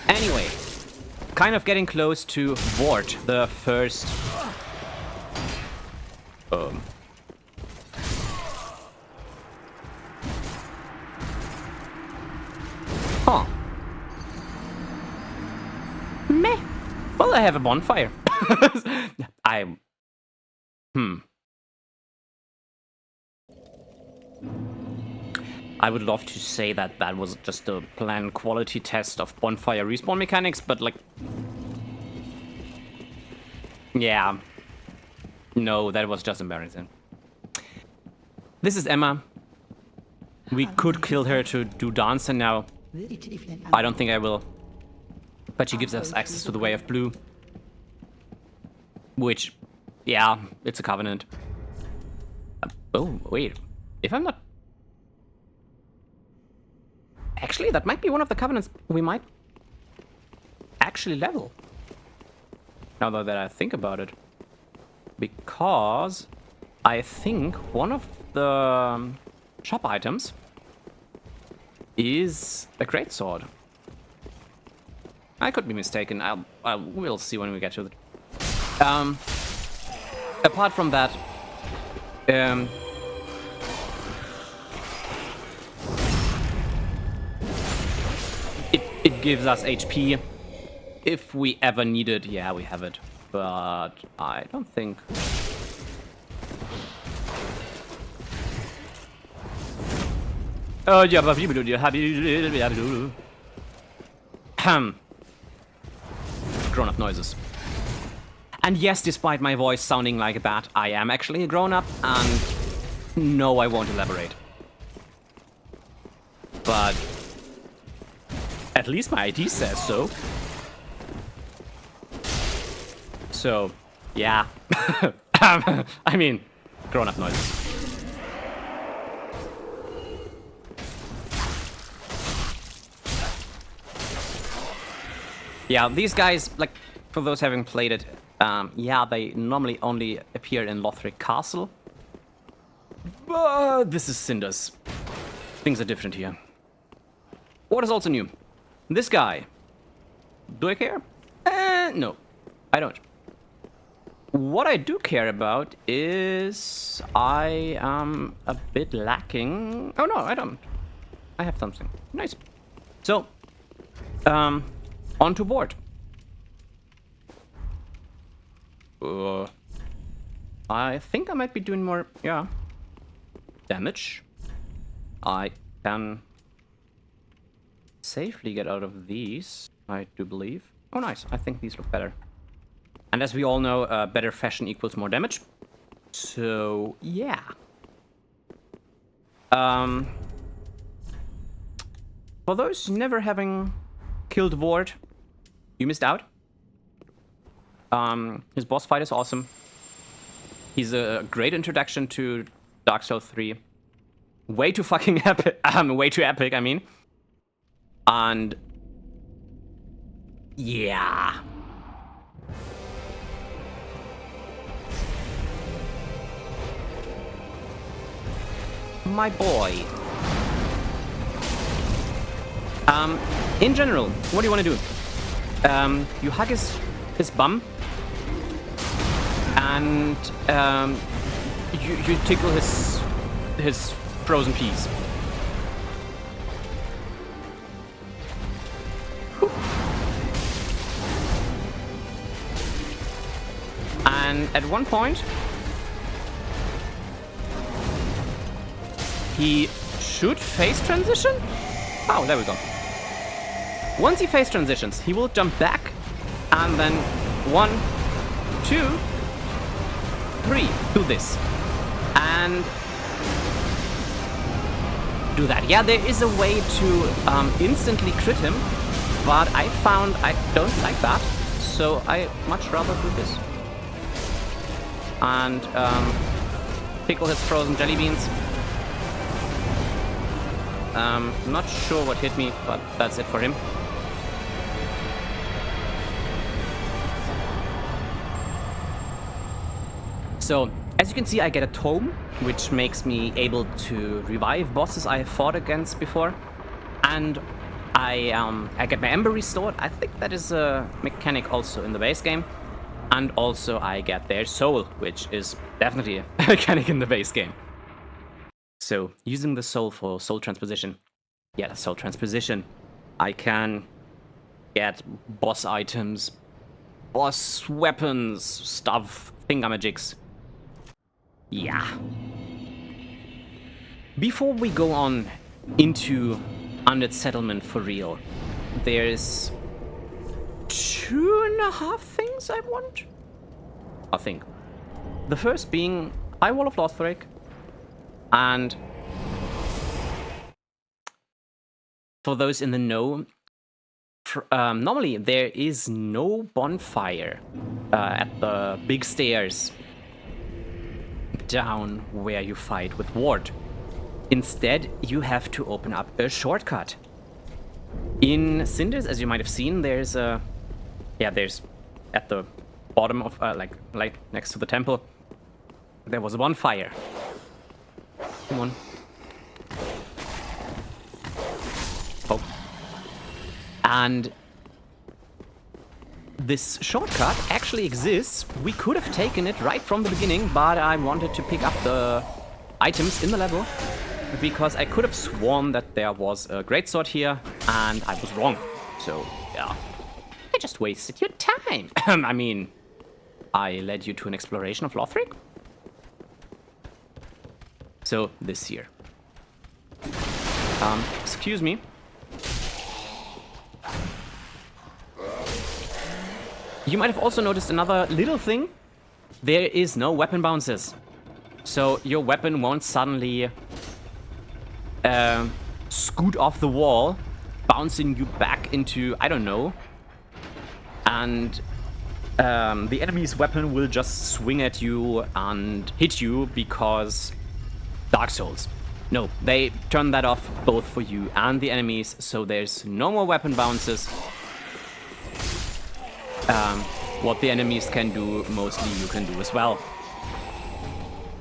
Anyway, kind of getting close to Vort, the first Huh. Meh. Well, I have a bonfire. I would love to say that that was just a planned quality test of bonfire respawn mechanics, but like... yeah. No, that was just embarrassing. This is Emma. We could kill her to do dancing now. I don't think I will. But she gives us access to the Way of Blue. Which, yeah, it's a covenant. Oh, wait. If I'm not... Actually, that might be one of the covenants we might actually level. Now that I think about it. Because I think one of the shop items is a greatsword. I could be mistaken. We'll see when we get to it. Apart from that, it gives us HP if we ever need it. Yeah, we have it, but I don't think. Oh yeah, grown-up noises. And yes, despite my voice sounding like that, I am actually a grown-up, and no, I won't elaborate. But at least my ID says so. So, yeah. I mean, grown-up noises. Yeah, these guys, like, for those having played it, yeah, they normally only appear in Lothric Castle. But this is Cinders. Things are different here. What is also new? This guy. Do I care? No, I don't. what I do care about is I am a bit lacking. Oh no, I don't. I have something. Nice. So, on to board. I think I might be doing more, damage. I can safely get out of these, I do believe. Oh, nice. I think these look better. And as we all know, better fashion equals more damage. So, yeah. For those never having killed Vord, you missed out. His boss fight is awesome. He's a great introduction to Dark Souls 3. Way too fucking epic. Way too epic, I mean. And yeah. My boy. In general, what do you want to do? You hug his bum, and you tickle his frozen peas. And at one point, he should phase transition? Oh, there we go. Once he phase transitions, he will jump back, and then 1, 2, 3, do this. And do that. Yeah, there is a way to instantly crit him, but I found I don't like that, so I much rather do this. And pickle his frozen jelly beans. Not sure what hit me, but that's it for him. So, as you can see, I get a tome, which makes me able to revive bosses I have fought against before. And I get my ember restored. I think that is a mechanic also in the base game. And also I get their soul, which is definitely a mechanic in the base game. So, using the soul for soul transposition. Yeah, soul transposition. I can get boss items, boss weapons, stuff, thingamajigs. Yeah. Before we go on into Undead Settlement for real, there's 2.5 things I want. I think. The first being High Wall of Lothric, and for those in the know, normally there is no bonfire at the big stairs down where you fight with Ward. Instead, you have to open up a shortcut. In Cinders, as you might have seen, there's there's at the bottom of like next to the temple, there was a bonfire. Come on. Oh. And this shortcut actually exists. We could have taken it right from the beginning, but I wanted to pick up the items in the level because I could have sworn that there was a Greatsword here, and I was wrong. So, yeah. I just wasted your time. I mean, I led you to an exploration of Lothric. So, this here. Excuse me. You might have also noticed another little thing. There is no weapon bounces. So your weapon won't suddenly scoot off the wall, bouncing you back into, I don't know. And the enemy's weapon will just swing at you and hit you because Dark Souls. No, they turn that off both for you and the enemies, so there's no more weapon bounces. What the enemies can do, mostly you can do as well.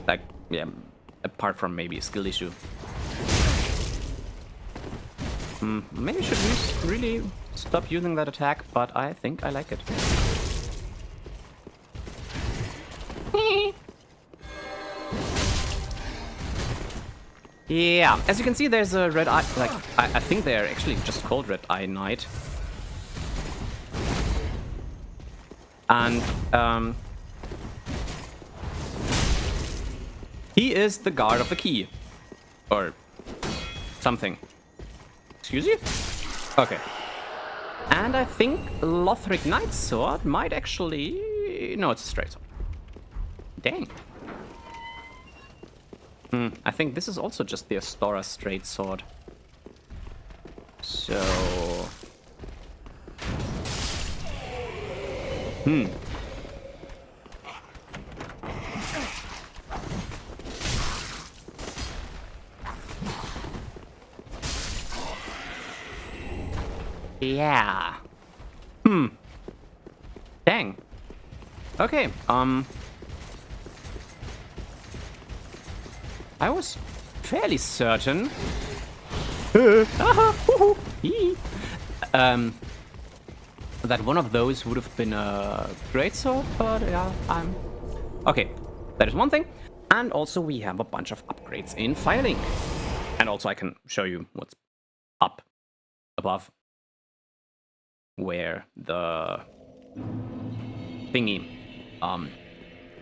Like, yeah, apart from maybe a skill issue. Maybe I should really stop using that attack, but I think I like it. Yeah, as you can see, there's a red eye. Like, I think they're actually just called Red Eye Knight. And he is the guard of the key, or something. Excuse you? Okay. And I think Lothric Knight's sword might actually... No, it's a straight sword. Dang. I think this is also just the Astora straight sword. So... Yeah. Dang. Okay, I was fairly certain that one of those would have been a greatsword, but yeah, okay, that is one thing. And also we have a bunch of upgrades in Firelink. And also I can show you what's up above, where the thingy,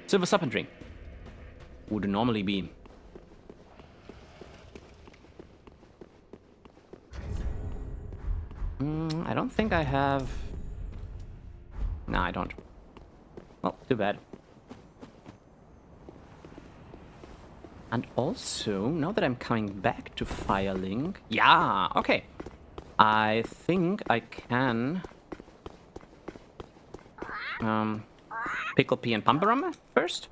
Silver Serpent Ring would normally be. I don't think I have... No, I don't. Well, too bad. And also, now that I'm coming back to Firelink... Yeah, okay. I think I can... Pickle Pea and Pumperama first.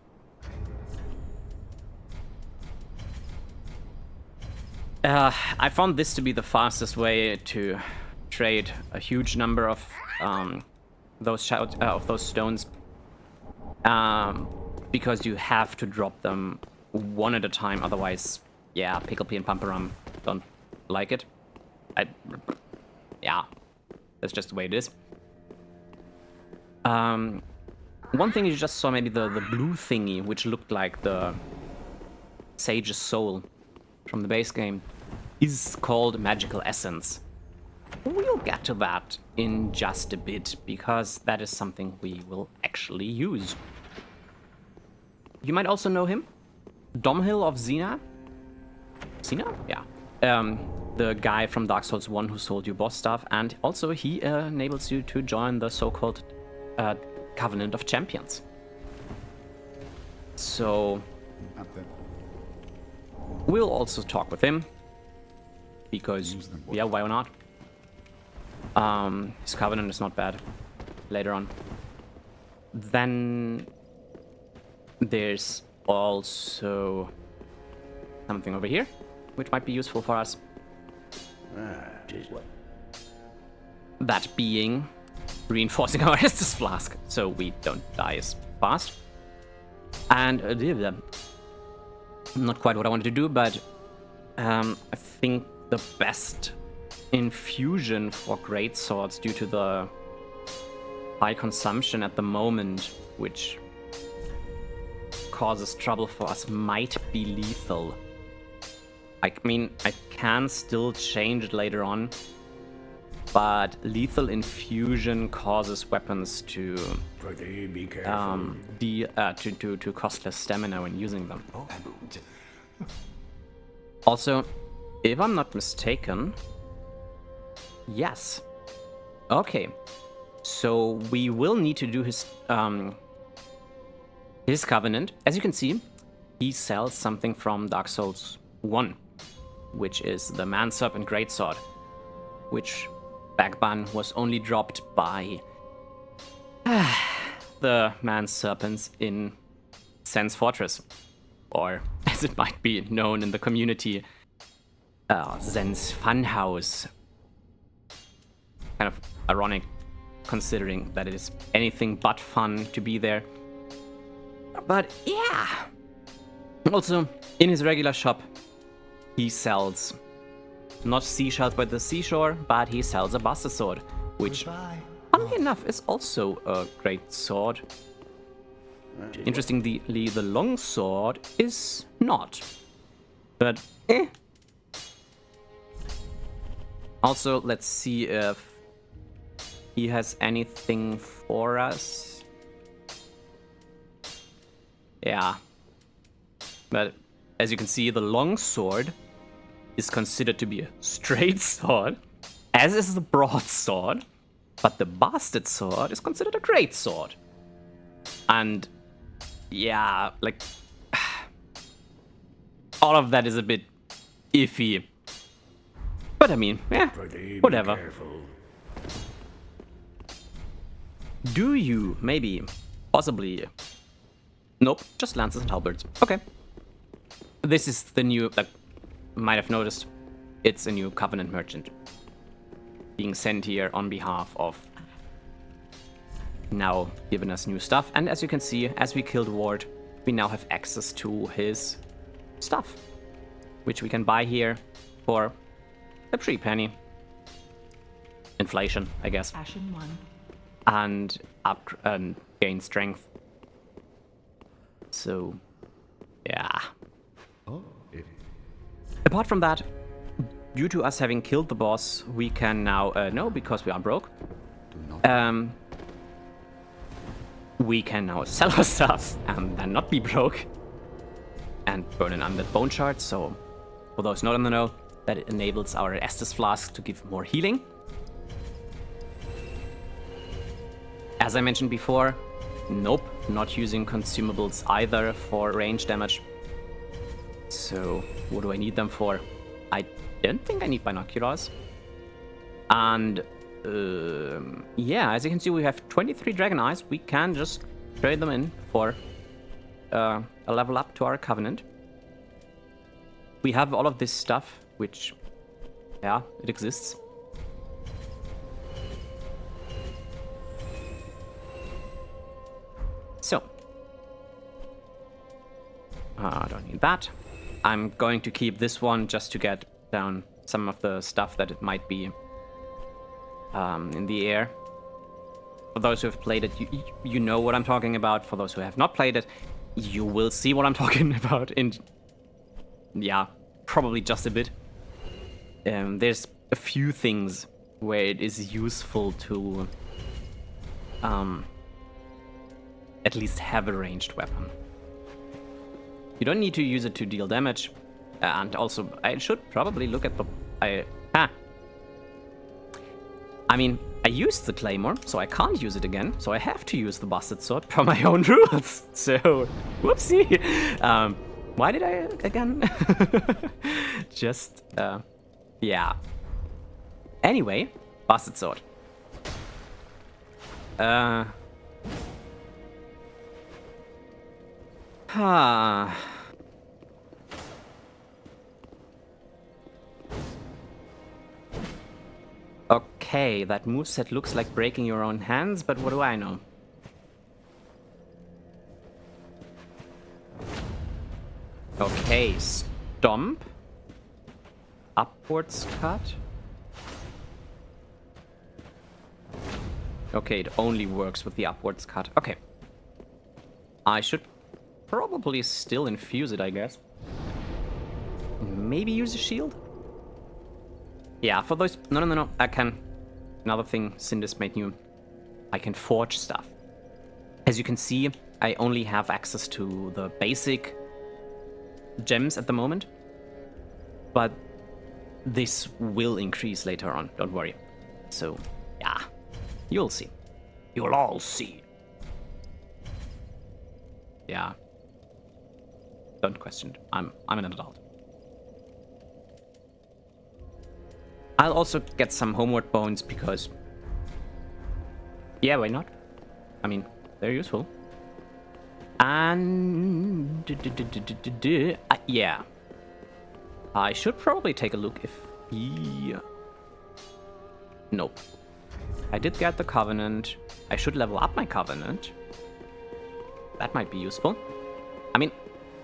I found this to be the fastest way to trade a huge number of those stones, because you have to drop them one at a time. Otherwise, yeah, Pickle Pea and Pumperum don't like it. Yeah, that's just the way it is. One thing you just saw, maybe the blue thingy, which looked like the Sage's Soul from the base game, is called Magical Essence. We'll get to that in just a bit, because that is something we will actually use. You might also know him, Domhill of Xena. Xena? Yeah. The guy from Dark Souls 1 who sold you boss stuff, and also he enables you to join the so-called Covenant of Champions. So we'll also talk with him, because yeah, why not? His Covenant is not bad later on. Then there's also something over here which might be useful for us. That being reinforcing our Estus Flask, so we don't die as fast. And not quite what I wanted to do, but I think the best infusion for greatswords, due to the high consumption at the moment, which causes trouble for us, might be lethal. I mean, I can still change it later on, but lethal infusion causes weapons to Be careful. to cost less stamina when using them. Also, if I'm not mistaken, yes. Okay, so we will need to do his Covenant. As you can see, he sells something from Dark Souls 1, which is the Man Serpent Greatsword, which back then was only dropped by the Man Serpents in Sen's Fortress, or as it might be known in the community, Zen's Funhouse. Kind of ironic, considering that it is anything but fun to be there. But yeah. Also, in his regular shop, he sells not seashells by the seashore, but he sells a Buster Sword, which, funnily enough, is also a great sword. Interestingly, the long sword is not. But Also, let's see if he has anything for us. Yeah. But as you can see, the long sword is considered to be a straight sword, as is the broadsword, but the bastard sword is considered a great sword. And yeah, like all of that is a bit iffy. But I mean, yeah, Prithee, be whatever. careful. Do you maybe, possibly? Nope, just lances and halberds. Okay. This is the new, like, might have noticed, it's a new Covenant merchant being sent here on behalf of now giving us new stuff. And as you can see, as we killed Ward, we now have access to his stuff, which we can buy here for a pretty penny. Inflation, I guess. Ashen 1. And gain strength. So, yeah. Apart from that, due to us having killed the boss, we can now no, because we are broke. We can now sell our stuff and then not be broke and burn an undead bone shard. So, for those not in the know, that enables our Estus flask to give more healing. As I mentioned before, nope, not using consumables either for range damage. So, what do I need them for? I don't think I need binoculars. And, yeah, as you can see, we have 23 dragon eyes. We can just trade them in for a level up to our Covenant. We have all of this stuff, which, yeah, it exists. So, I don't need that. I'm going to keep this one just to get down some of the stuff that it might be in the air. For those who have played it, you know what I'm talking about. For those who have not played it, you will see what I'm talking about in, yeah, probably just a bit. There's a few things where it is useful to at least have a ranged weapon. You don't need to use it to deal damage. And also, I should probably look at the... I mean, I used the claymore, so I can't use it again. So I have to use the bastard sword per my own rules. So, whoopsie. Why did I again? Just, yeah. Anyway, bastard sword. Okay, that moveset looks like breaking your own hands, but what do I know? Okay, stomp. Upwards cut. Okay, it only works with the upwards cut. Okay. I should probably still infuse it, I guess. Maybe use a shield? Yeah, for those... No. I can... Another thing Cinders made new. I can forge stuff. As you can see, I only have access to the basic gems at the moment. But this will increase later on, don't worry. So, yeah. You'll see. You'll all see. Yeah. Don't question it. I'm an adult. I'll also get some homeward bones because... Yeah, why not? I mean, they're useful. And... yeah. I should probably take a look if he... Nope. I did get the Covenant. I should level up my Covenant. That might be useful. I mean,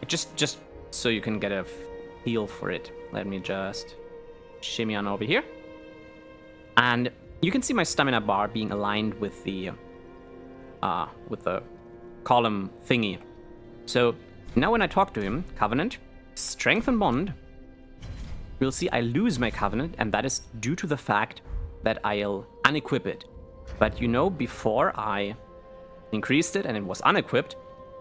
just so you can get a feel for it. Let me just shimmy on over here. And you can see my stamina bar being aligned with the column thingy. So now when I talk to him, Covenant, Strength and Bond, you'll see I lose my Covenant, and that is due to the fact that I'll unequip it. But you know, before I increased it and it was unequipped,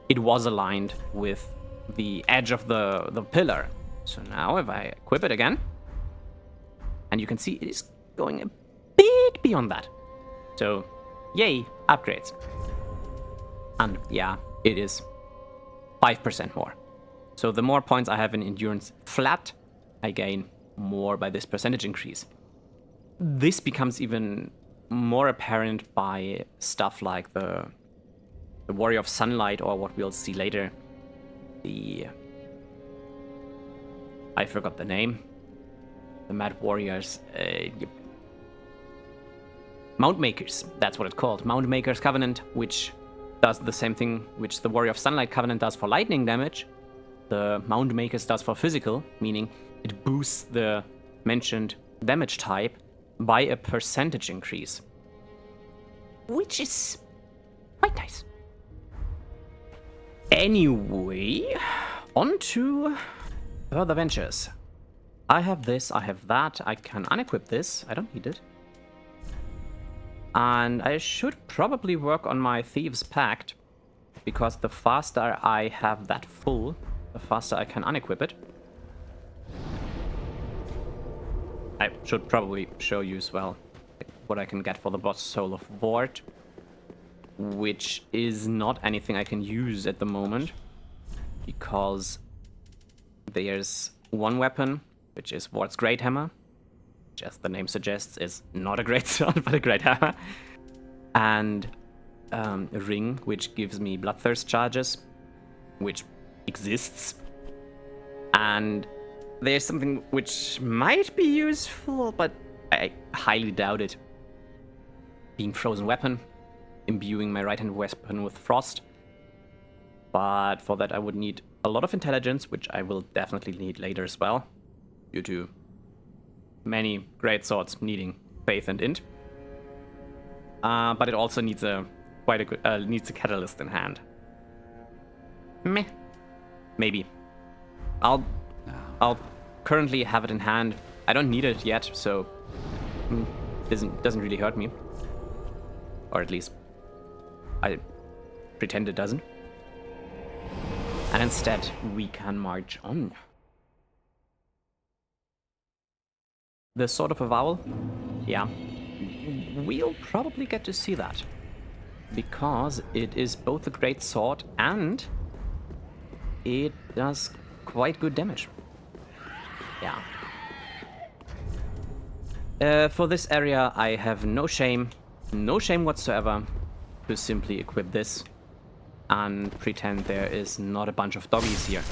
it was aligned with the edge of the pillar. So now if I equip it again, and you can see it is going a bit beyond that. So, yay, upgrades. And yeah, it is 5% more. So the more points I have in endurance flat, I gain more by this percentage increase. This becomes even more apparent by stuff like the Warrior of Sunlight, or what we'll see later, I forgot the name. The Mad Warriors. Mount Makers, that's what it's called. Mount Makers Covenant, which does the same thing which the Warrior of Sunlight Covenant does for lightning damage. The Mount Makers does for physical, meaning it boosts the mentioned damage type by a percentage increase. Which is quite nice. Anyway, on to further ventures. I have this, I have that, I can unequip this, I don't need it. And I should probably work on my Thieves' Pact, because the faster I have that full, the faster I can unequip it. I should probably show you as well what I can get for the boss Soul of Vord, which is not anything I can use at the moment, because there's one weapon, which is Vord's Great Hammer, which, as the name suggests, is not a great sword, but a great hammer. And a ring, which gives me Bloodthirst charges, which exists. And there's something which might be useful, but I highly doubt it. Being Frozen Weapon, imbuing my right-hand weapon with Frost. But for that I would need a lot of intelligence, which I will definitely need later as well, due to many great swords needing faith and int. But it also needs needs a catalyst in hand. Meh. Maybe. I'll currently have it in hand. I don't need it yet, so doesn't really hurt me. Or at least I pretend it doesn't. And instead we can march on. The Sword of Avowal? Yeah. We'll probably get to see that. Because it is both a great sword and it does quite good damage. Yeah. For this area I have no shame whatsoever to simply equip this and pretend there is not a bunch of doggies here.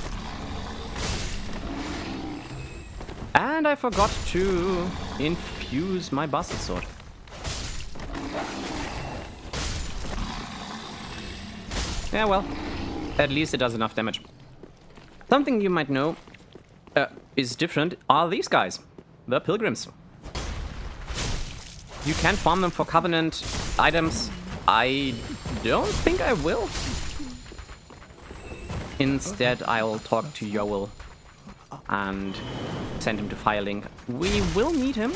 And I forgot to infuse my Bastard Sword. Yeah, well, at least it does enough damage. Something you might know is different are these guys, the Pilgrims. You can farm them for Covenant items. I don't think I will. Instead, I'll talk to Yoel and send him to Firelink. We will need him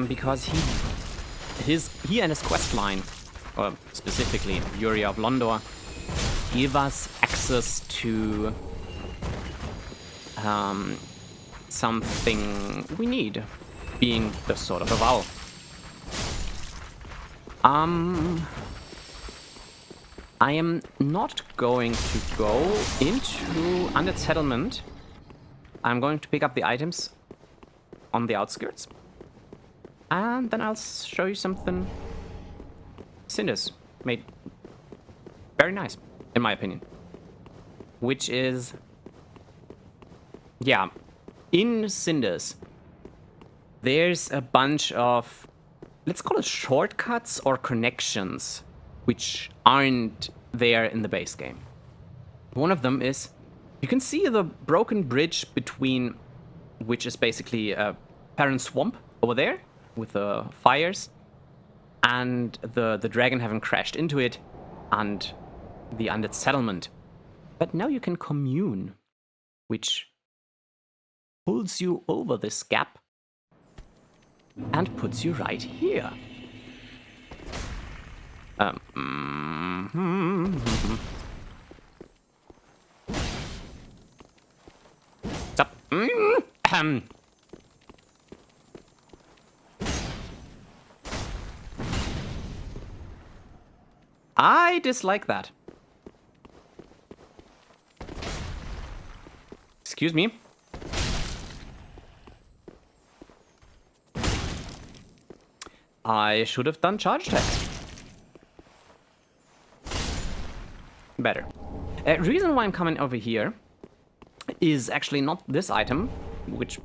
because he and his quest line, or specifically Fury of Londor, give us access to something we need, being the Sword of Avowal. I am not going to go into Undead Settlement. I'm going to pick up the items on the outskirts. And then I'll show you something Cinders made very nice, in my opinion. Which is... yeah, in Cinders, there's a bunch of, let's call it shortcuts or connections, which aren't there in the base game. One of them is, you can see the broken bridge between, which is basically a Parent Swamp over there, with the fires, and the dragon having crashed into it, and the Undead Settlement. But now you can commune, which pulls you over this gap and puts you right here. Stop. I dislike that. Excuse me. I should have done charge attacks. Better. Reason why I'm coming over here is actually not this item, which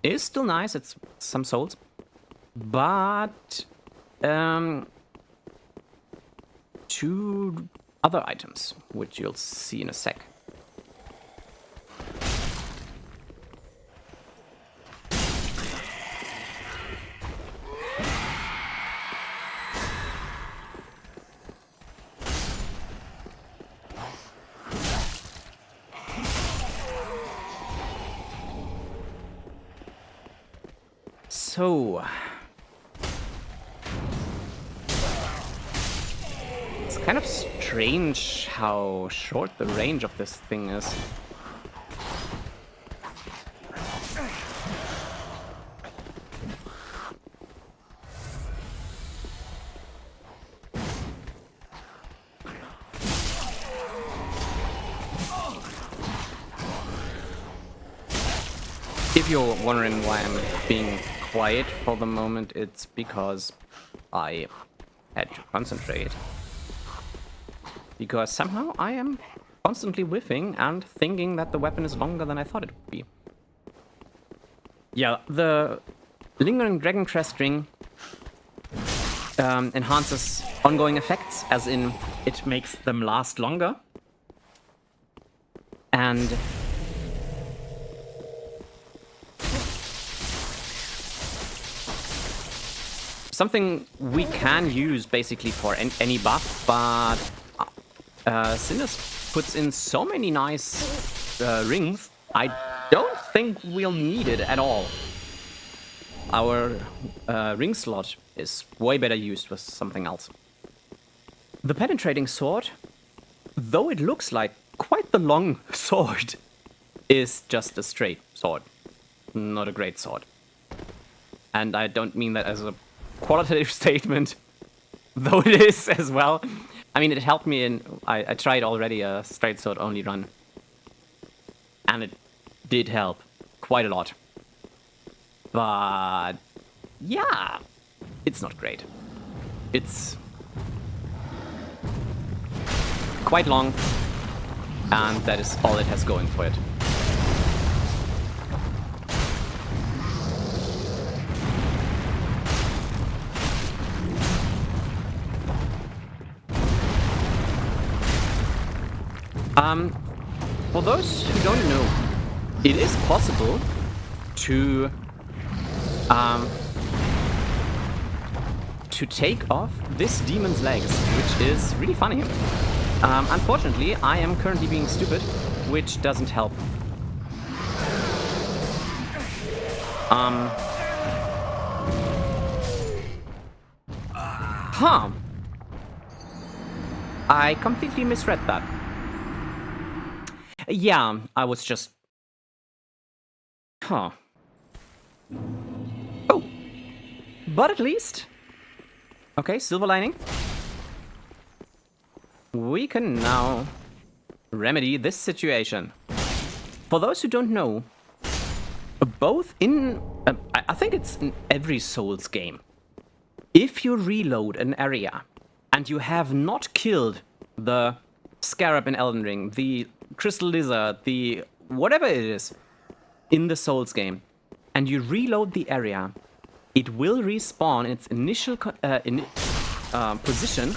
is still nice. It's some souls, but two other items, which you'll see in a sec. So, it's kind of strange how short the range of this thing is. If you're wondering why I'm being quiet for the moment, it's because I had to concentrate. Because somehow I am constantly whiffing and thinking that the weapon is longer than I thought it would be. Yeah, the Lingering Dragon Crest Ring enhances ongoing effects, as in it makes them last longer. And something we can use basically for any buff, but Cinders puts in so many nice rings, I don't think we'll need it at all. Our ring slot is way better used with something else. The penetrating sword, though it looks like quite the long sword, is just a straight sword, not a great sword. And I don't mean that as a qualitative statement, though it is as well. I mean, it helped me in... I tried already a straight sword only run, and it did help quite a lot. But yeah, it's not great. It's quite long, and that is all it has going for it. For those who don't know, it is possible to take off this demon's legs, which is really funny. Unfortunately, I am currently being stupid, which doesn't help. I completely misread that. Yeah, I was just... Oh. But at least... Okay, silver lining. We can now remedy this situation. For those who don't know, both in... I think it's in every Souls game. If you reload an area and you have not killed the Scarab in Elden Ring, the Crystal Lizard, the whatever it is in the Souls game, and you reload the area, it will respawn in its initial position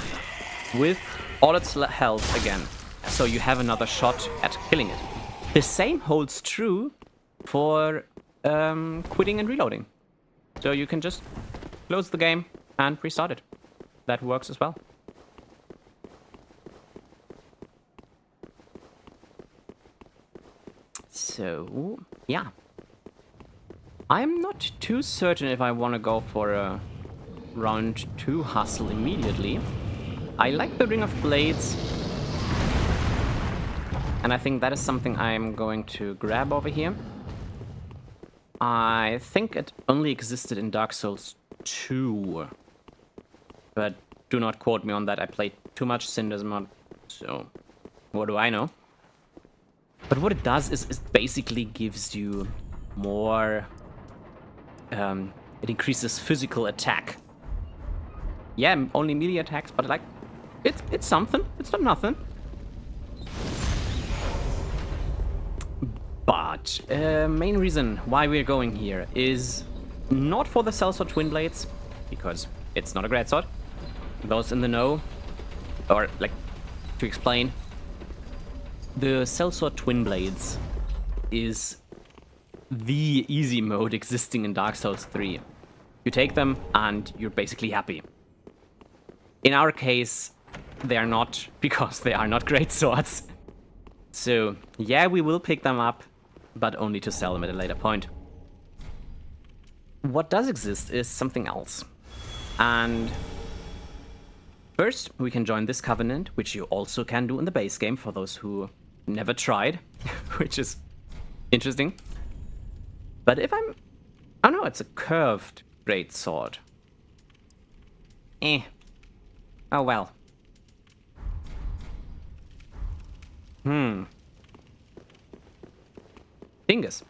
with all its health again. So you have another shot at killing it. The same holds true for quitting and reloading. So you can just close the game and restart it. That works as well. So, yeah. I'm not too certain if I want to go for a round 2 hustle immediately. I like the Ring of Blades, and I think that is something I'm going to grab over here. I think it only existed in Dark Souls 2, but do not quote me on that. I played too much Cinders Mod, so what do I know? But what it does is it basically gives you more... it increases physical attack. Yeah, only melee attacks, but like, it's something. It's not nothing. But main reason why we're going here is not for the Sellsword Twin Blades, because it's not a Greatsword. Those in the know, or like, to explain, the Sellsword Twin Blades is the easy mode existing in Dark Souls 3. You take them and you're basically happy. In our case, they are not, because they are not great swords. So, yeah, we will pick them up, but only to sell them at a later point. What does exist is something else. And first, we can join this covenant, which you also can do in the base game for those who never tried, which is interesting. But if I'm... Oh no, it's a curved great sword. Oh well. Fingers.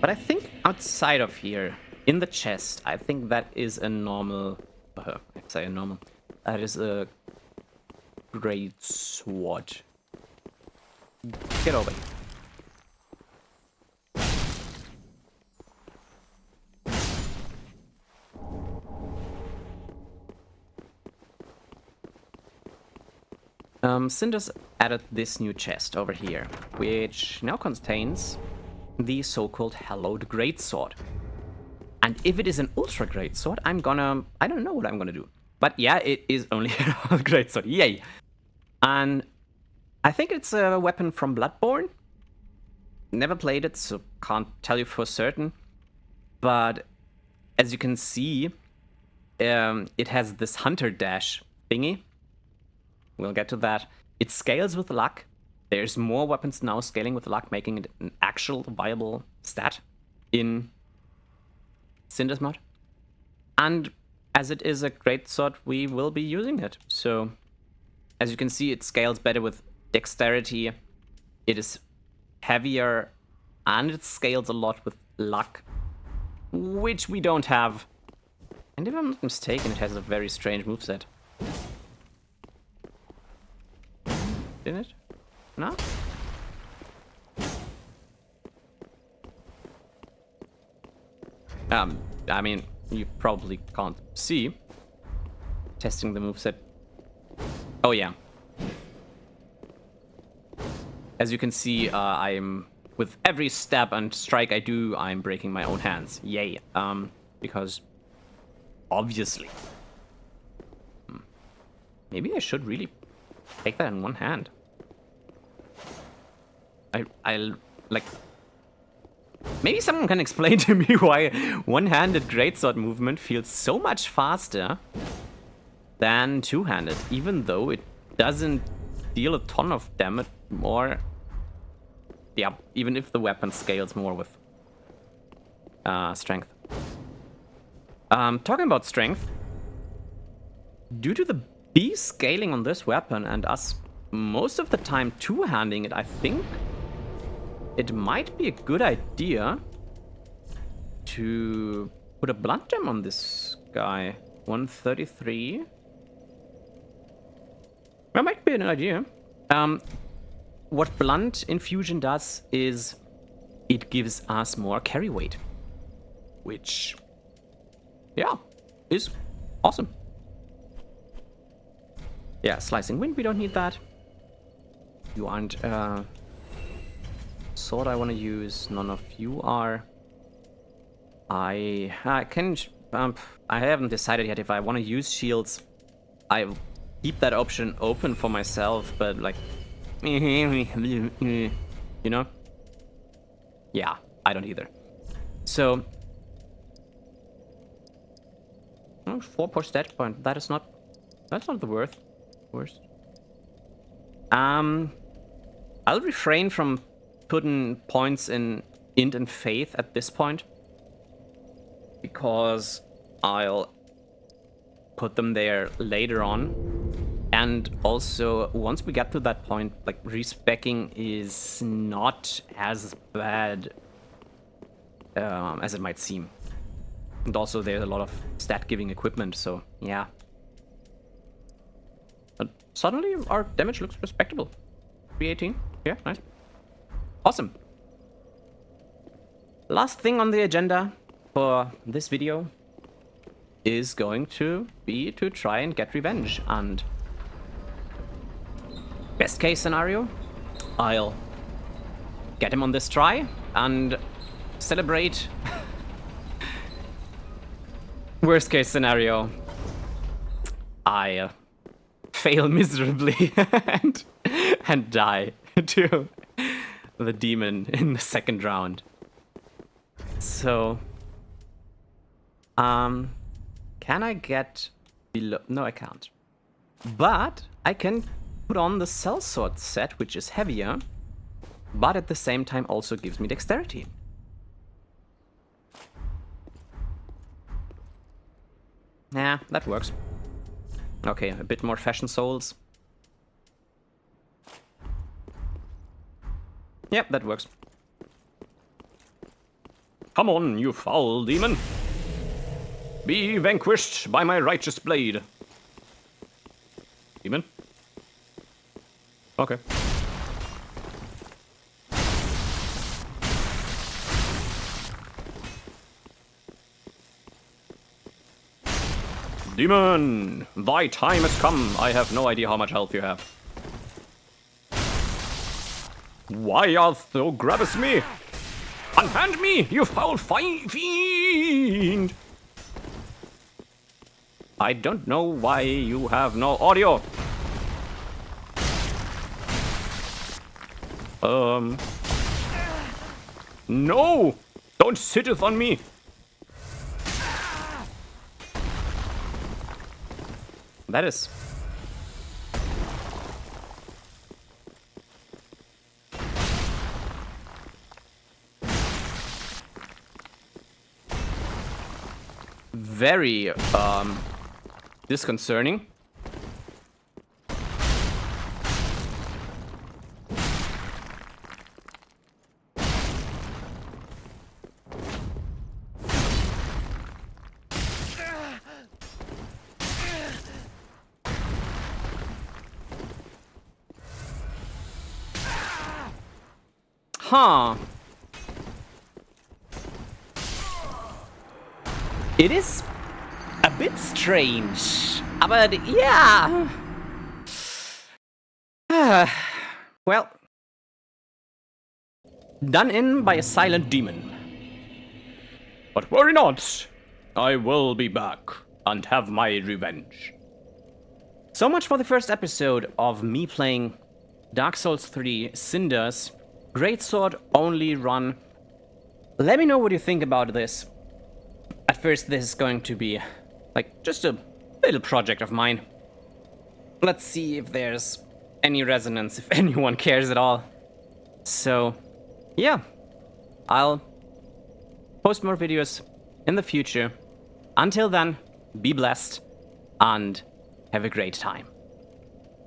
But I think outside of here, in the chest, I think that is a normal... I say a normal. That is a great sword. Get over here. Cinders added this new chest over here, which now contains the so-called Hallowed Greatsword. And if it is an Ultra Greatsword, I don't know what I'm gonna do. But yeah, it is only a Greatsword, yay! And I think it's a weapon from Bloodborne. Never played it, so can't tell you for certain. But as you can see, it has this Hunter Dash thingy. We'll get to that. It scales with luck. There's more weapons now scaling with luck, making it an actual viable stat in Cinders Mod. And as it is a great sword, we will be using it. So, as you can see, it scales better with dexterity. It is heavier, and it scales a lot with luck, which we don't have. And if I'm not mistaken, it has a very strange moveset. Didn't it? No? I mean, you probably can't see. Testing the moveset. Oh yeah. As you can see, I'm with every stab and strike I do, I'm breaking my own hands. Yay. Because obviously. Maybe I should really take that in one hand. I'll like... Maybe someone can explain to me why one-handed greatsword movement feels so much faster than two-handed, even though it doesn't deal a ton of damage more. Yeah, even if the weapon scales more with strength. Talking about strength, due to the B scaling on this weapon and us most of the time two-handing it, I think it might be a good idea to put a blunt gem on this guy. 133. That might be an idea. What blunt infusion does is it gives us more carry weight, which, yeah, is awesome. Yeah, slicing wind, we don't need that. You aren't sword I want to use. None of you are. I haven't decided yet if I want to use shields. I keep that option open for myself, but like, you know. Yeah, I don't either. So, 4 per stat point. That's not the worst. I'll refrain from putting points in int and faith at this point, because I'll put them there later on. And also, once we get to that point, like, respecking is not as bad as it might seem. And also, there's a lot of stat-giving equipment, so yeah. But suddenly, our damage looks respectable. 318. Yeah, nice. Awesome. Last thing on the agenda for this video is going to be to try and get revenge. And best case scenario, I'll get him on this try and celebrate. Worst case scenario, I fail miserably and die to the demon in the second round. So, can I get below? No, I can't. But I can put on the sellsword set, which is heavier, but at the same time also gives me dexterity. Yeah, that works. Okay, a bit more fashion souls. Yep, that works. Come on, you foul demon. Be vanquished by my righteous blade. Demon? Okay. Demon, thy time has come. I have no idea how much health you have. Why art thou grabbest me? Unhand me, you foul fiend! I don't know why you have no audio. No! Don't sitteth on me! That is... very, disconcerting. Huh. It is a bit strange, but yeah. Well, done in by a silent demon. But worry not, I will be back and have my revenge. So much for the first episode of me playing Dark Souls 3 Cinders Greatsword only run. Let me know what you think about this. At first, this is going to be like just a little project of mine. Let's see if there's any resonance, if anyone cares at all. So, yeah, I'll post more videos in the future. Until then, be blessed and have a great time.